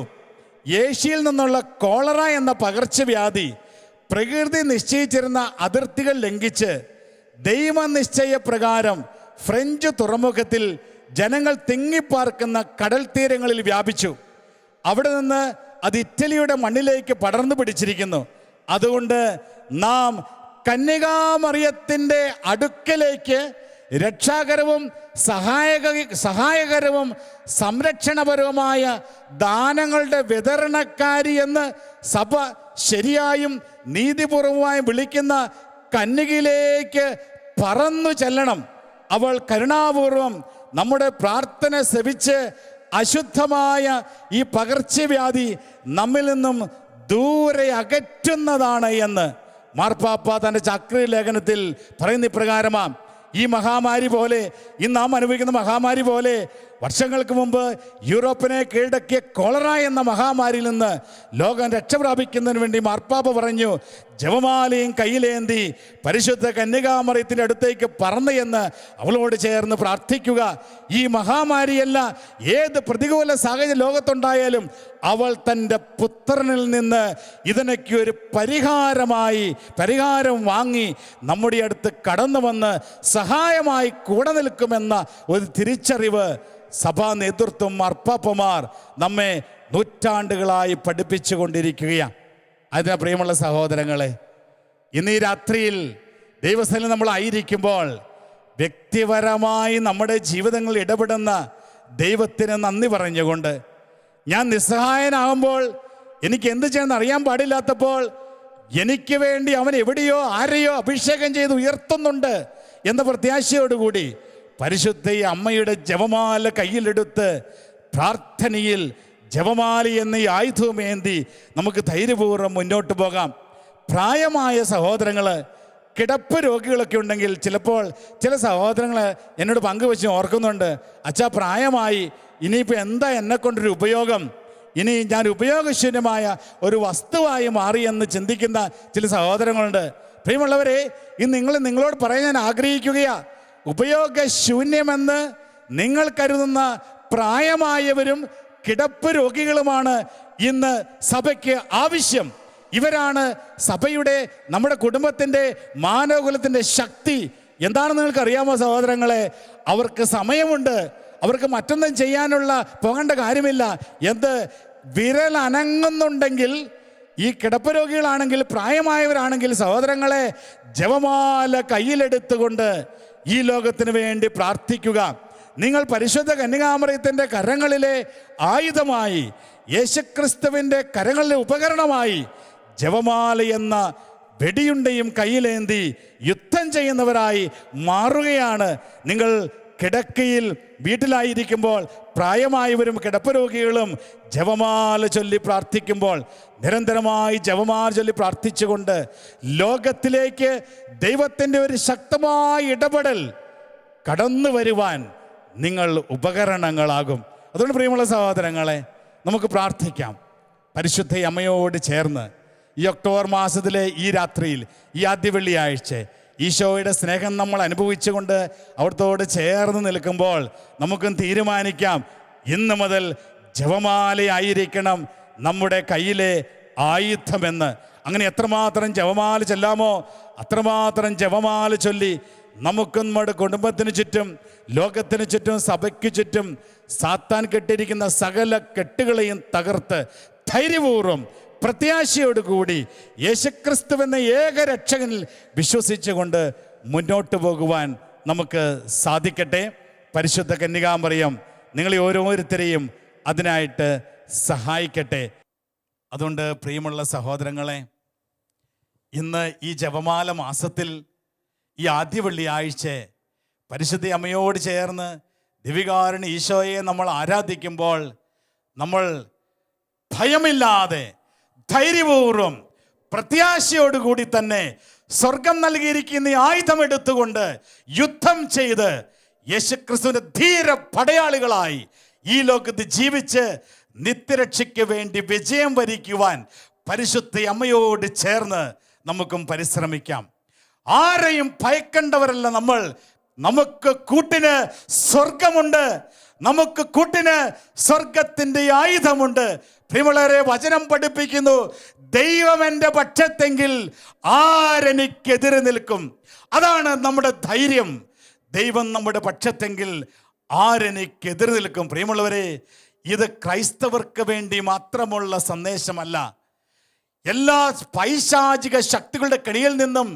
ഏഷ്യയിൽ നിന്നുള്ള കോളറ എന്ന പകർച്ചവ്യാധി പ്രകൃതി നിശ്ചയിച്ചിരുന്ന അതിർത്തികൾ ലംഘിച്ച് ദൈവനിശ്ചയപ്രകാരം ഫ്രഞ്ച് തുറമുഖത്തിൽ ജനങ്ങൾ തിങ്ങിപ്പാർക്കുന്ന കടൽ തീരങ്ങളിൽ വ്യാപിച്ചു. അവിടെ നിന്ന് അത് ഇറ്റലിയുടെ മണ്ണിലേക്ക് പടർന്നു പിടിച്ചിരിക്കുന്നു. അതുകൊണ്ട് നാം കന്യകാമറിയത്തിൻ്റെ അടുക്കലേക്ക് രക്ഷാകരവും സഹായകരവും സംരക്ഷണപരവുമായ ദാനങ്ങളുടെ വിതരണക്കാരി എന്ന് സഭ ശരിയായും നീതിപൂർവമായും വിളിക്കുന്ന കന്യകയിലേക്ക് പറന്നു ചെല്ലണം. അവൾ കരുണാപൂർവം നമ്മുടെ പ്രാർത്ഥന ശ്രവിച്ച് അശുദ്ധമായ ഈ പകർച്ചവ്യാധി നമ്മിൽ നിന്നും ദൂരെ അകറ്റുന്നതാണ് എന്ന് മാർപ്പാപ്പ തൻ്റെ ചാക്രിക ലേഖനത്തിൽ പറയുന്ന ഇപ്രകാരമാണ്. ഈ മഹാമാരി പോലെ, ഇന്ന് നാം അനുഭവിക്കുന്ന മഹാമാരി പോലെ വർഷങ്ങൾക്ക് മുമ്പ് യൂറോപ്പിനെ കീഴടക്കിയ കോളറ എന്ന മഹാമാരിയിൽ നിന്ന് ലോകം രക്ഷപ്രാപിക്കുന്നതിന് വേണ്ടി മാർപ്പാപ്പ പറഞ്ഞു, ജപമാലയും കയ്യിലേന്തി പരിശുദ്ധ കന്യകാമറിയത്തിൻ്റെ അടുത്തേക്ക് പറന്ന് എന്ന് അവളോട് ചേർന്ന് പ്രാർത്ഥിക്കുക. ഈ മഹാമാരിയല്ല, ഏത് പ്രതികൂല സാഹചര്യം ലോകത്തുണ്ടായാലും അവൾ തൻ്റെ പുത്രനിൽ നിന്ന് ഇതിനൊക്കെ ഒരു പരിഹാരം വാങ്ങി നമ്മുടെ അടുത്ത് കടന്നു വന്ന് സഹായമായി കൂടെ നിൽക്കുമെന്ന ഒരു തിരിച്ചറിവ് സഭാ നേതൃത്വം, മാർപ്പാപ്പമാർ നമ്മെ നൂറ്റാണ്ടുകളായി പഠിപ്പിച്ചു കൊണ്ടിരിക്കുകയാണ്. അതിന് പ്രിയമുള്ള സഹോദരങ്ങളെ, ഇന്ന് ഈ രാത്രിയിൽ ദൈവസ്ഥലിൽ നമ്മളായിരിക്കുമ്പോൾ വ്യക്തിപരമായി നമ്മുടെ ജീവിതങ്ങളിൽ ഇടപെടുന്ന ദൈവത്തിന് നന്ദി പറഞ്ഞുകൊണ്ട്, ഞാൻ നിസ്സഹായനാകുമ്പോൾ, എനിക്ക് എന്ത് ചെയ്യണമെന്ന് അറിയാൻ പാടില്ലാത്തപ്പോൾ എനിക്ക് വേണ്ടി അവൻ എവിടെയോ ആരെയോ അഭിഷേകം ചെയ്ത് ഉയർത്തുന്നുണ്ട് എന്ന പ്രത്യാശയോടുകൂടി പരിശുദ്ധ അമ്മയുടെ ജപമാല കയ്യിലെടുത്ത് പ്രാർത്ഥനയിൽ ജപമാല എന്ന ഈ ആയുധമേന്തി നമുക്ക് ധൈര്യപൂർവ്വം മുന്നോട്ട് പോകാം. പ്രായമായ സഹോദരങ്ങൾ, കിടപ്പ് രോഗികളൊക്കെ ഉണ്ടെങ്കിൽ ചിലപ്പോൾ ചില സഹോദരങ്ങൾ എന്നോട് പങ്കുവെച്ച് ഓർക്കുന്നുണ്ട്, അച്ഛാ പ്രായമായി, ഇനിയിപ്പോൾ എന്താ എന്നെക്കൊണ്ടൊരു ഉപയോഗം, ഇനി ഞാൻ ഉപയോഗശൂന്യമായ ഒരു വസ്തുവായി മാറിയെന്ന് ചിന്തിക്കുന്ന ചില സഹോദരങ്ങളുണ്ട്. പ്രിയമുള്ളവരെ, ഇന്ന് നിങ്ങളോട് പറയാൻ ഞാൻ ആഗ്രഹിക്കുകയാണ്, ഉപയോഗശൂന്യമെന്ന് നിങ്ങൾ കരുതുന്ന പ്രായമായവരും കിടപ്പ് രോഗികളുമാണ് ഇന്ന് സഭയ്ക്ക് ആവശ്യം. ഇവരാണ് സഭയുടെ, നമ്മുടെ കുടുംബത്തിൻ്റെ, മാനവകുലത്തിൻ്റെ ശക്തി. എന്താണെന്ന് നിങ്ങൾക്കറിയാമോ സഹോദരങ്ങളെ? അവർക്ക് സമയമുണ്ട്, അവർക്ക് മറ്റൊന്നും ചെയ്യാനുള്ള പോകേണ്ട കാര്യമില്ല. എന്ത് വിരൽ അനങ്ങുന്നുണ്ടെങ്കിൽ, ഈ കിടപ്പ് രോഗികളാണെങ്കിൽ, പ്രായമായവരാണെങ്കിൽ സഹോദരങ്ങളെ, ജപമാല കയ്യിലെടുത്തുകൊണ്ട് ഈ ലോകത്തിന് വേണ്ടി പ്രാർത്ഥിക്കുക. നിങ്ങൾ പരിശുദ്ധ കന്യകാമറിയത്തിൻ്റെ കരങ്ങളിലെ ആയുധമായി, യേശുക്രിസ്തുവിൻ്റെ കരങ്ങളിലെ ഉപകരണമായി ജപമാല എന്ന വെടിയുണ്ടയും കയ്യിലേന്തി യുദ്ധം ചെയ്യുന്നവരായി മാറുകയാണ്. നിങ്ങൾ കിടക്കയിൽ വീട്ടിലായിരിക്കുമ്പോൾ പ്രായമായവരും കിടപ്പ് രോഗികളും ജപമാല ചൊല്ലി പ്രാർത്ഥിക്കുമ്പോൾ, നിരന്തരമായി ജപമാല ചൊല്ലി പ്രാർത്ഥിച്ചുകൊണ്ട് ലോകത്തിലേക്ക് ദൈവത്തിൻ്റെ ഒരു ശക്തമായ ഇടപെടൽ കടന്നു വരുവാൻ നിങ്ങൾ ഉപകരണങ്ങളാകും. അതുകൊണ്ട് പ്രിയമുള്ള സഹോദരങ്ങളെ, നമുക്ക് പ്രാർത്ഥിക്കാം. പരിശുദ്ധ അമ്മയോട് ചേർന്ന് ഈ ഒക്ടോബർ മാസത്തിലെ ഈ രാത്രിയിൽ, ഈ ആദ്യ വെള്ളിയാഴ്ച ഈശോയുടെ സ്നേഹം നമ്മൾ അനുഭവിച്ചുകൊണ്ട് അവിടത്തോട് ചേർന്ന് നിൽക്കുമ്പോൾ നമുക്കും തീരുമാനിക്കാം, ഇന്ന് മുതൽ ജപമാലയായിരിക്കണം നമ്മുടെ കയ്യിലെ ആയുധമെന്ന്. അങ്ങനെ എത്രമാത്രം ജപമാല ചൊല്ലാമോ അത്രമാത്രം ജപമാല ചൊല്ലി നമുക്കും നമ്മുടെ കുടുംബത്തിന് ചുറ്റും, ലോകത്തിന് ചുറ്റും, സഭയ്ക്ക് ചുറ്റും സാത്താൻ കെട്ടിയിരിക്കുന്ന സകല കെട്ടുകളെയും തകർത്ത് ധൈര്യപൂർവ്വം പ്രത്യാശയോടുകൂടി യേശുക്രിസ്തുവെന്ന ഏക രക്ഷകനിൽ വിശ്വസിച്ചുകൊണ്ട് മുന്നോട്ട് പോകുവാൻ നമുക്ക് സാധിക്കട്ടെ. പരിശുദ്ധ കന്യകാമറിയം നിങ്ങളെ ഓരോരുത്തരെയും അതിനായിട്ട് സഹായിക്കട്ടെ. അതുകൊണ്ട് പ്രിയമുള്ള സഹോദരങ്ങളെ, ഇന്ന് ഈ ജപമാല മാസത്തിൽ ഈ ആദ്യ വെള്ളിയാഴ്ച പരിശുദ്ധ അമ്മയോട് ചേർന്ന് ദിവികാരുണ്യ ഈശോയെ നമ്മൾ ആരാധിക്കുമ്പോൾ നമ്മൾ ഭയമില്ലാതെ ധൈര്യപൂർവ്വം പ്രത്യാശയോടുകൂടി തന്നെ സ്വർഗം നൽകിയിരിക്കുന്ന ഈ ആയുധം എടുത്തുകൊണ്ട് യുദ്ധം ചെയ്ത് യേശുക്രിസ്തുവിന്റെ ധീര പടയാളികളായി ഈ ലോകത്ത് ജീവിച്ച് നിത്യരക്ഷയ്ക്ക് വേണ്ടി വിജയം വരിക്കുവാൻ പരിശുദ്ധ അമ്മയോട് ചേർന്ന് നമുക്കും പരിശ്രമിക്കാം. ആരെയും ഭയക്കേണ്ടവരല്ല നമ്മൾ. നമുക്ക് കൂട്ടിന് സ്വർഗമുണ്ട്, നമുക്ക് കൂട്ടിന് സ്വർഗത്തിൻ്റെ ആയുധമുണ്ട്. പ്രിയമുള്ളവരെ, വചനം പഠിപ്പിക്കുന്നു, ദൈവം എൻ്റെ പക്ഷത്തെങ്കിൽ ആരെനിക്കെതിരെ നിൽക്കും. അതാണ് നമ്മുടെ ധൈര്യം. ദൈവം നമ്മുടെ പക്ഷത്തെങ്കിൽ ആരെനിക്കെതിരെ നിൽക്കും. പ്രിയമുള്ളവരെ, ഇത് ക്രൈസ്തവർക്ക് വേണ്ടി മാത്രമുള്ള സന്ദേശമല്ല. എല്ലാ പൈശാചിക ശക്തികളുടെ കെണിയിൽ നിന്നും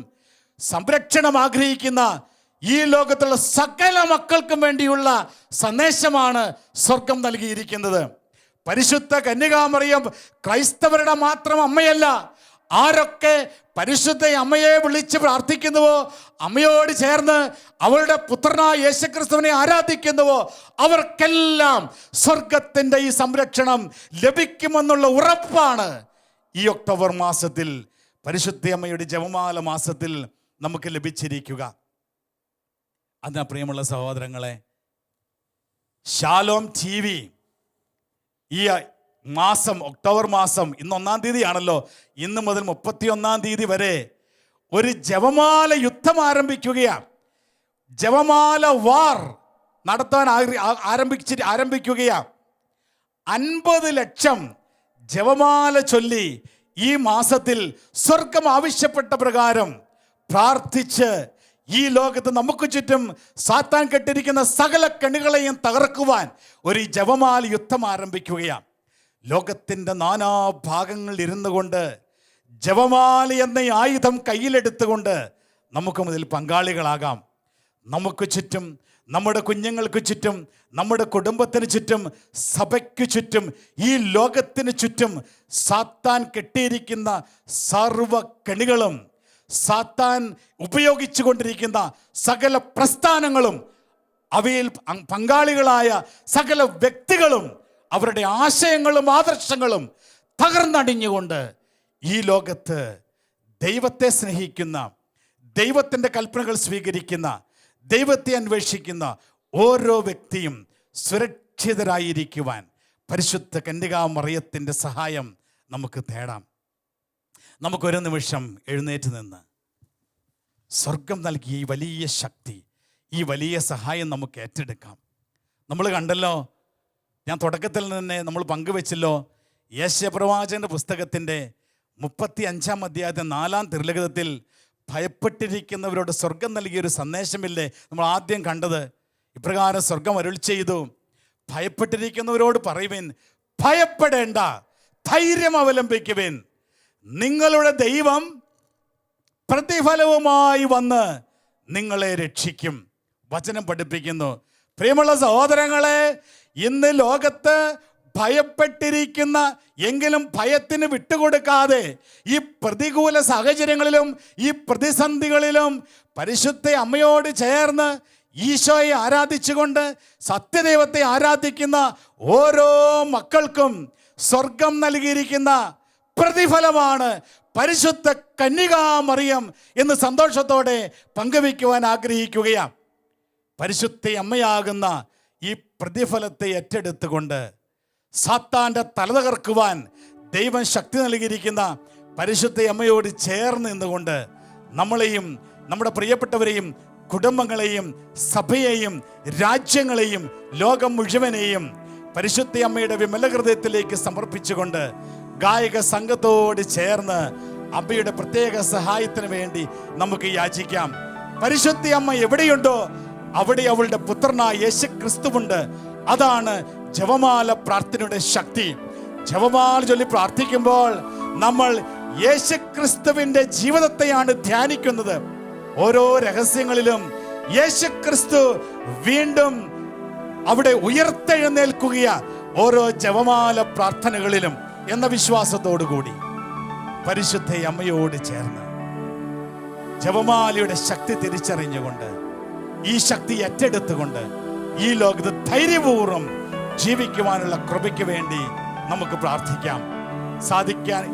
സംരക്ഷണം ആഗ്രഹിക്കുന്ന ഈ ലോകത്തുള്ള സകല മക്കൾക്കും വേണ്ടിയുള്ള സന്ദേശമാണ് സ്വർഗം നൽകിയിരിക്കുന്നത്. പരിശുദ്ധ കന്യകാമറിയം ക്രൈസ്തവരുടെ മാത്രം അമ്മയല്ല. ആരൊക്കെ പരിശുദ്ധ അമ്മയെ വിളിച്ച് പ്രാർത്ഥിക്കുന്നുവോ, അമ്മയോട് ചേർന്ന് അവളുടെ പുത്രനായ യേശുക്രിസ്തുവിനെ ആരാധിക്കുന്നുവോ, അവർക്കെല്ലാം സ്വർഗത്തിൻ്റെ ഈ സംരക്ഷണം ലഭിക്കുമെന്നുള്ള ഉറപ്പാണ് ഈ ഒക്ടോബർ മാസത്തിൽ, പരിശുദ്ധ അമ്മയുടെ ജപമാല മാസത്തിൽ നമുക്ക് ലഭിച്ചിരിക്കുക. അതിനാ പ്രിയമുള്ള സഹോദരങ്ങളെ, ശാലോം TV ഈ മാസം, ഒക്ടോബർ മാസം, ഇന്ന് 1-ാം തീയതിയാണല്ലോ, ഇന്ന് മുതൽ 31-ാം തീയതി വരെ ഒരു ജപമാല യുദ്ധം ആരംഭിക്കുകയാണ്. ജപമാല വാർ നടത്താൻ ആരംഭിക്കുകയാണ്. 50 ലക്ഷം ജപമാല ചൊല്ലി ഈ മാസത്തിൽ സ്വർഗം ആവശ്യപ്പെട്ട പ്രകാരം പ്രാർത്ഥിച്ച് ഈ ലോകത്ത് നമുക്ക് ചുറ്റും സാത്താൻ കെട്ടിരിക്കുന്ന സകല കെണികളെയും തകർക്കുവാൻ ഒരു ജപമാല യുദ്ധം ആരംഭിക്കുകയാണ്. ലോകത്തിൻ്റെ നാനാഭാഗങ്ങളിൽ ഇരുന്നു കൊണ്ട് ജപമാല എന്ന ആയുധം കയ്യിലെടുത്തുകൊണ്ട് നമുക്ക് മുതൽ പങ്കാളികളാകാം. നമുക്ക് ചുറ്റും, നമ്മുടെ കുഞ്ഞുങ്ങൾക്ക് ചുറ്റും, നമ്മുടെ കുടുംബത്തിന് ചുറ്റും, സഭയ്ക്ക് ചുറ്റും, ഈ ലോകത്തിന് ചുറ്റും സാത്താൻ കെട്ടിയിരിക്കുന്ന സർവ കെണികളും, സാത്താൻ ഉപയോഗിച്ചു കൊണ്ടിരിക്കുന്ന സകല പ്രസ്ഥാനങ്ങളും, അവയിൽ പങ്കാളികളായ സകല വ്യക്തികളും, അവരുടെ ആശയങ്ങളും ആദർശങ്ങളും തകർന്നടിഞ്ഞുകൊണ്ട് ഈ ലോകത്ത് ദൈവത്തെ സ്നേഹിക്കുന്ന, ദൈവത്തിൻ്റെ കൽപ്പനകൾ സ്വീകരിക്കുന്ന, ദൈവത്തെ അന്വേഷിക്കുന്ന ഓരോ വ്യക്തിയും സുരക്ഷിതരായിരിക്കുവാൻ പരിശുദ്ധ കന്യകാമറിയത്തിൻ്റെ സഹായം നമുക്ക് തേടാം. നമുക്കൊരു നിമിഷം എഴുന്നേറ്റ് നിന്ന് സ്വർഗം നൽകിയ ഈ വലിയ ശക്തി, ഈ വലിയ സഹായം നമുക്ക് ഏറ്റെടുക്കാം. നമ്മൾ കണ്ടല്ലോ, ഞാൻ തുടക്കത്തിൽ തന്നെ നമ്മൾ പങ്കുവെച്ചല്ലോ, യേശയ്യാപ്രവാചകന്റെ പുസ്തകത്തിൻ്റെ 35-ാം അധ്യായത്തെ 4-ാം തിരുലിഖിതത്തിൽ ഭയപ്പെട്ടിരിക്കുന്നവരോട് സ്വർഗം നൽകിയൊരു സന്ദേശമില്ലേ നമ്മൾ ആദ്യം കണ്ടത്. ഇപ്രകാരം സ്വർഗം അരുളി ചെയ്തു, ഭയപ്പെട്ടിരിക്കുന്നവരോട് പറയുവിൻ, ഭയപ്പെടേണ്ട, ധൈര്യം അവലംബിക്കുവിൻ, നിങ്ങളുടെ ദൈവം പ്രതിഫലവുമായി വന്ന് നിങ്ങളെ രക്ഷിക്കും. വചനം പഠിപ്പിക്കുന്നു. പ്രിയമുള്ള സഹോദരങ്ങളെ, ഇന്ന് ലോകത്ത് ഭയപ്പെട്ടിരിക്കുന്ന, എങ്കിലും ഭയത്തിന് വിട്ടുകൊടുക്കാതെ ഈ പ്രതികൂല സാഹചര്യങ്ങളിലും ഈ പ്രതിസന്ധികളിലും പരിശുദ്ധ അമ്മയോട് ചേർന്ന് ഈശോയെ ആരാധിച്ചുകൊണ്ട് സത്യദൈവത്തെ ആരാധിക്കുന്ന ഓരോ മക്കൾക്കും സ്വർഗം നൽകിയിരിക്കുന്ന പ്രതിഫലമാണ് പരിശുദ്ധ കന്യകാമറിയം എന്ന് സന്തോഷത്തോടെ പങ്കുവയ്ക്കുവാൻ ആഗ്രഹിക്കുകയാണ്. പരിശുദ്ധ അമ്മയാകുന്ന ഈ പ്രതിഫലത്തെ ഏറ്റെടുത്തുകൊണ്ട് സാത്താൻ്റെ തല തകർക്കുവാൻ ദൈവം ശക്തി നൽകിയിരിക്കുന്ന പരിശുദ്ധ അമ്മയോട് ചേർന്ന് നിന്നുകൊണ്ട് നമ്മളെയും നമ്മുടെ പ്രിയപ്പെട്ടവരെയും കുടുംബങ്ങളെയും സഭയെയും രാജ്യങ്ങളെയും ലോകം മുഴുവനെയും പരിശുദ്ധ അമ്മയുടെ വിമല ഹൃദയത്തിലേക്ക് സമർപ്പിച്ചുകൊണ്ട് ഗായക സംഘത്തോട് ചേർന്ന് അമ്മയുടെ പ്രത്യേക സഹായത്തിന് വേണ്ടി നമുക്ക് യാചിക്കാം. പരിശുദ്ധ അമ്മ എവിടെയുണ്ടോ അവിടെ അവളുടെ പുത്രനായ യേശു ക്രിസ്തുവുണ്ട്. അതാണ് ജപമാല പ്രാർത്ഥനയുടെ ശക്തി. ജപമാല ചൊല്ലി പ്രാർത്ഥിക്കുമ്പോൾ നമ്മൾ യേശു ക്രിസ്തുവിന്റെ ജീവിതത്തെയാണ് ധ്യാനിക്കുന്നത്. ഓരോ രഹസ്യങ്ങളിലും യേശു ക്രിസ്തു വീണ്ടും അവിടെ ഉയർത്തെഴുന്നേൽക്കുകയാണ്, ഓരോ ജപമാല പ്രാർത്ഥനകളിലും എന്ന വിശ്വാസത്തോടു കൂടി പരിശുദ്ധ അമ്മയോട് ചേർന്ന് ജപമാലയുടെ ശക്തി തിരിച്ചറിഞ്ഞുകൊണ്ട് ഈ ശക്തി ഏറ്റെടുത്തുകൊണ്ട് ഈ ലോകത്ത് ധൈര്യപൂർവ്വം ജീവിക്കുവാനുള്ള കൃപയ്ക്ക് വേണ്ടി നമുക്ക് പ്രാർത്ഥിക്കാം.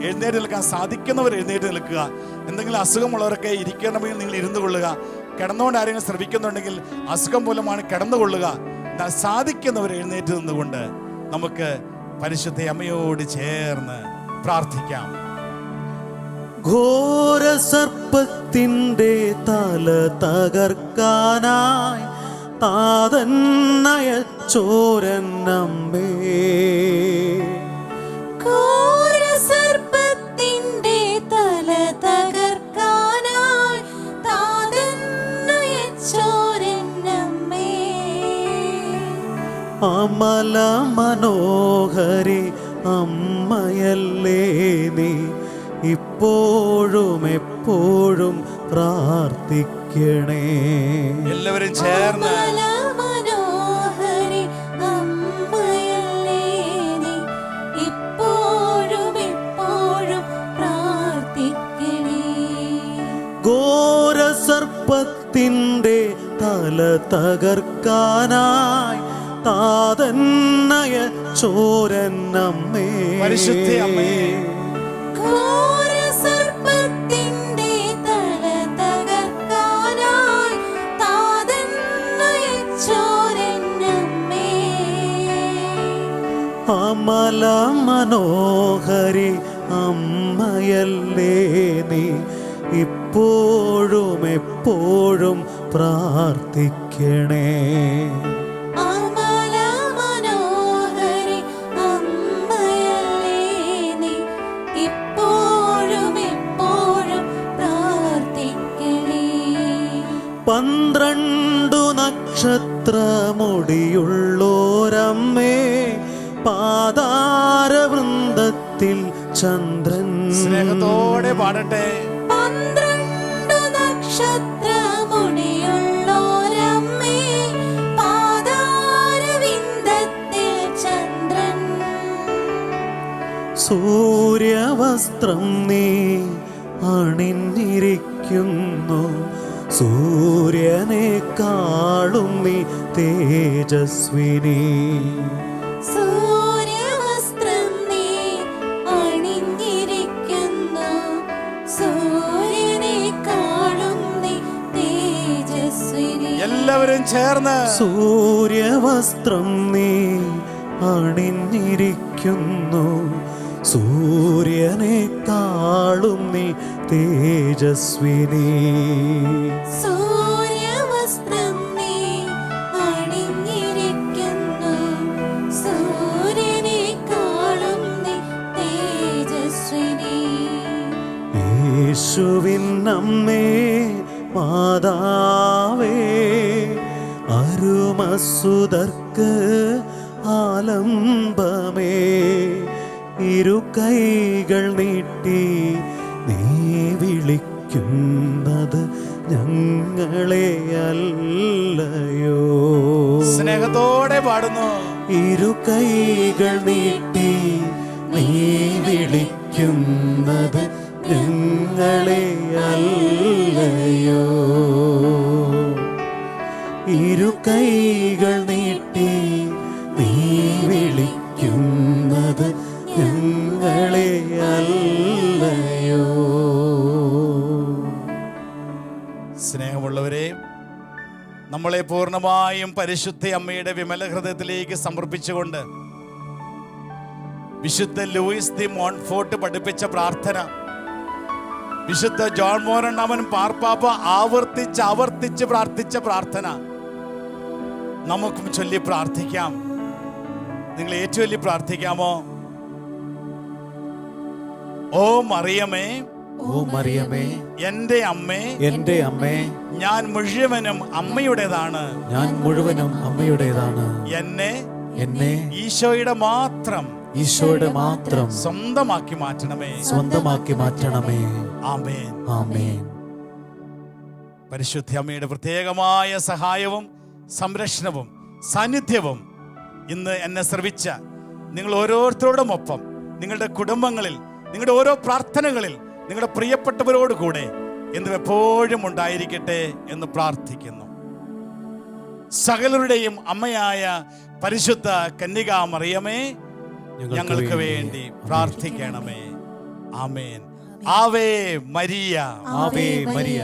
എഴുന്നേറ്റ് നിൽക്കാൻ സാധിക്കുന്നവർ എഴുന്നേറ്റ് നിൽക്കുക. എന്തെങ്കിലും അസുഖമുള്ളവരൊക്കെ ഇരിക്കണമെങ്കിൽ നിങ്ങൾ ഇരുന്നു കൊള്ളുക. കിടന്നുകൊണ്ട് ആരെങ്കിലും ശ്രമിക്കുന്നുണ്ടെങ്കിൽ അസുഖം മൂലമാണ് കിടന്നുകൊള്ളുക. എന്നാൽ സാധിക്കുന്നവർ എഴുന്നേറ്റ് നിന്നുകൊണ്ട് നമുക്ക് പരിശുദ്ധ അമ്മയോട് ചേർന്ന് പ്രാർത്ഥിക്കാം. ഘോര സർപ്പത്തിൻ്റെ തല തകർക്കാനായി താതന്നയച്ചോരന്നമ്മേ, ഘോര സർപ്പത്തിൻ്റെ തല തകർക്കാനായി താതന്നയച്ചോരന്നമ്മേ, അമല മനോഹരി അമ്മയല്ലേ നീ, ഇപ്പോഴും എപ്പോഴും പ്രാർത്ഥിക്കണേ. എല്ലാവരും ചേർന്ന് മനോഹരി അമ്മയല്ലേ നീ, ഇപ്പോഴും എപ്പോഴും പ്രാർത്ഥിക്കണേ. ഘോര സർപ്പത്തിൻ്റെ തല തകർക്കാനായി താതന്നയച്ചോരന്നമ്മേ, പരിശുദ്ധ അമ്മേ, ഘോര സർപ്പത്തിൻ്റെ തല തകർക്കാനായി താതന്നയച്ചോരന്നമ്മേ, അമല മനോഹരി അമ്മയല്ലേ നീ ഇപ്പോഴും എപ്പോഴും പ്രാർത്ഥിക്കണേ. അമല മനോഹരി അമ്മയല്ലേ നീ ഇപ്പോഴും എപ്പോഴും പ്രാർത്ഥിക്കണേ. 12 നക്ഷത്രമുടിയുള്ളോരമ്മേ പാതാരവൃന്ദത്തിൽ ചന്ദ്രൻ. സ്നേഹത്തോടെ പാടട്ടെ. 12 നക്ഷത്രമുടിയുള്ളോരമ്മേ പാതാരവിന്ദത്തിൽ ചന്ദ്രൻ. സൂര്യവസ്ത്രം നീ അണിഞ്ഞിരിക്കുന്നു, സൂര്യനേക്കാളും നീ തേജസ്വിനി. സൂര്യവസ്ത്രം നീ അണിഞ്ഞിരിക്കുന്നു, സൂര്യനേക്കാളും നീ തേജസ്വിനി. എല്ലാവരും ചേർന്ന്. സൂര്യവസ്ത്രം നീ അണിഞ്ഞിരിക്കുന്നു, സൂര്യനേക്കാളും നീ തേജസ്വിനി. സൂര്യവസ്ത്രം നീ അണിഞ്ഞിരിക്കുന്നു, സൂര്യനേക്കാളും നീ തേജസ്വിനി. യേശുവിൻ അമ്മേ മാതാവേ അരുമസുതർക്ക് ആലംബമേ, ഇരു കൈകൾ നീട്ടി നീ വിളിക്കുന്നത് ഞങ്ങളെ അല്ലയോ. സ്നേഹത്തോടെ പാടുന്നു. ഇരു കൈകൾ നീട്ടി നീ വിളിക്കുന്നത് ഞങ്ങളെ അല്ലയോ. ഇരു കൈകൾ നീട്ടി നീ വിളിക്കുന്നത് ഞങ്ങളെ അല്ലയോ. സ്നേഹമുള്ളവരെ, നമ്മളെ പൂർണ്ണമായും പരിശുദ്ധ അമ്മയുടെ വിമല ഹൃദയത്തിലേക്ക് സമർപ്പിച്ചുകൊണ്ട് വിശുദ്ധ ലൂയിസ് ദി മോൺഫോർട്ട് പഠിപ്പിച്ച പ്രാർത്ഥന, വിശുദ്ധ ജോൺ മോൻ രണ്ടാമൻ മാർപ്പാപ്പ ആവർത്തിച്ച് പ്രാർത്ഥിച്ച പ്രാർത്ഥന നമുക്കും ചൊല്ലി പ്രാർത്ഥിക്കാം. നിങ്ങൾ ഏറ്റുചൊല്ലി പ്രാർത്ഥിക്കാമോ? ഓ മറിയമേ, ഓ മറിയമേ, എന്റെ അമ്മേ, എന്റെ അമ്മേ, ഞാൻ മുഴുവനും അമ്മയുടേതാണ്. ഞാൻ മുഴുവനും അമ്മയുടേതാണ്. എന്നെ ഈശോയുടെ മാത്രം സ്വന്തമാക്കി മാറ്റണമേ. ആമേൻ. ആമേൻ. പരിശുദ്ധ അമ്മയുടെ പ്രത്യേകമായ സഹായവും സംരക്ഷണവും സാന്നിധ്യവും ഇന്ന് എന്നെ ശ്രവിച്ച നിങ്ങൾ ഓരോരുത്തരോടും ഒപ്പം, നിങ്ങളുടെ കുടുംബങ്ങളിൽ, നിങ്ങളുടെ ഓരോ പ്രാർത്ഥനകളിൽ, നിങ്ങളുടെ പ്രിയപ്പെട്ടവരോട് കൂടെ എന്നും എപ്പോഴും ഉണ്ടായിരിക്കട്ടെ എന്ന് പ്രാർത്ഥിക്കുന്നു. സകലരുടെയും അമ്മയായ പരിശുദ്ധ കന്യകാ മറിയമേ, ഞങ്ങൾക്ക് വേണ്ടി പ്രാർത്ഥിക്കണമേ. ആമേൻ. Ave Maria, Ave Maria.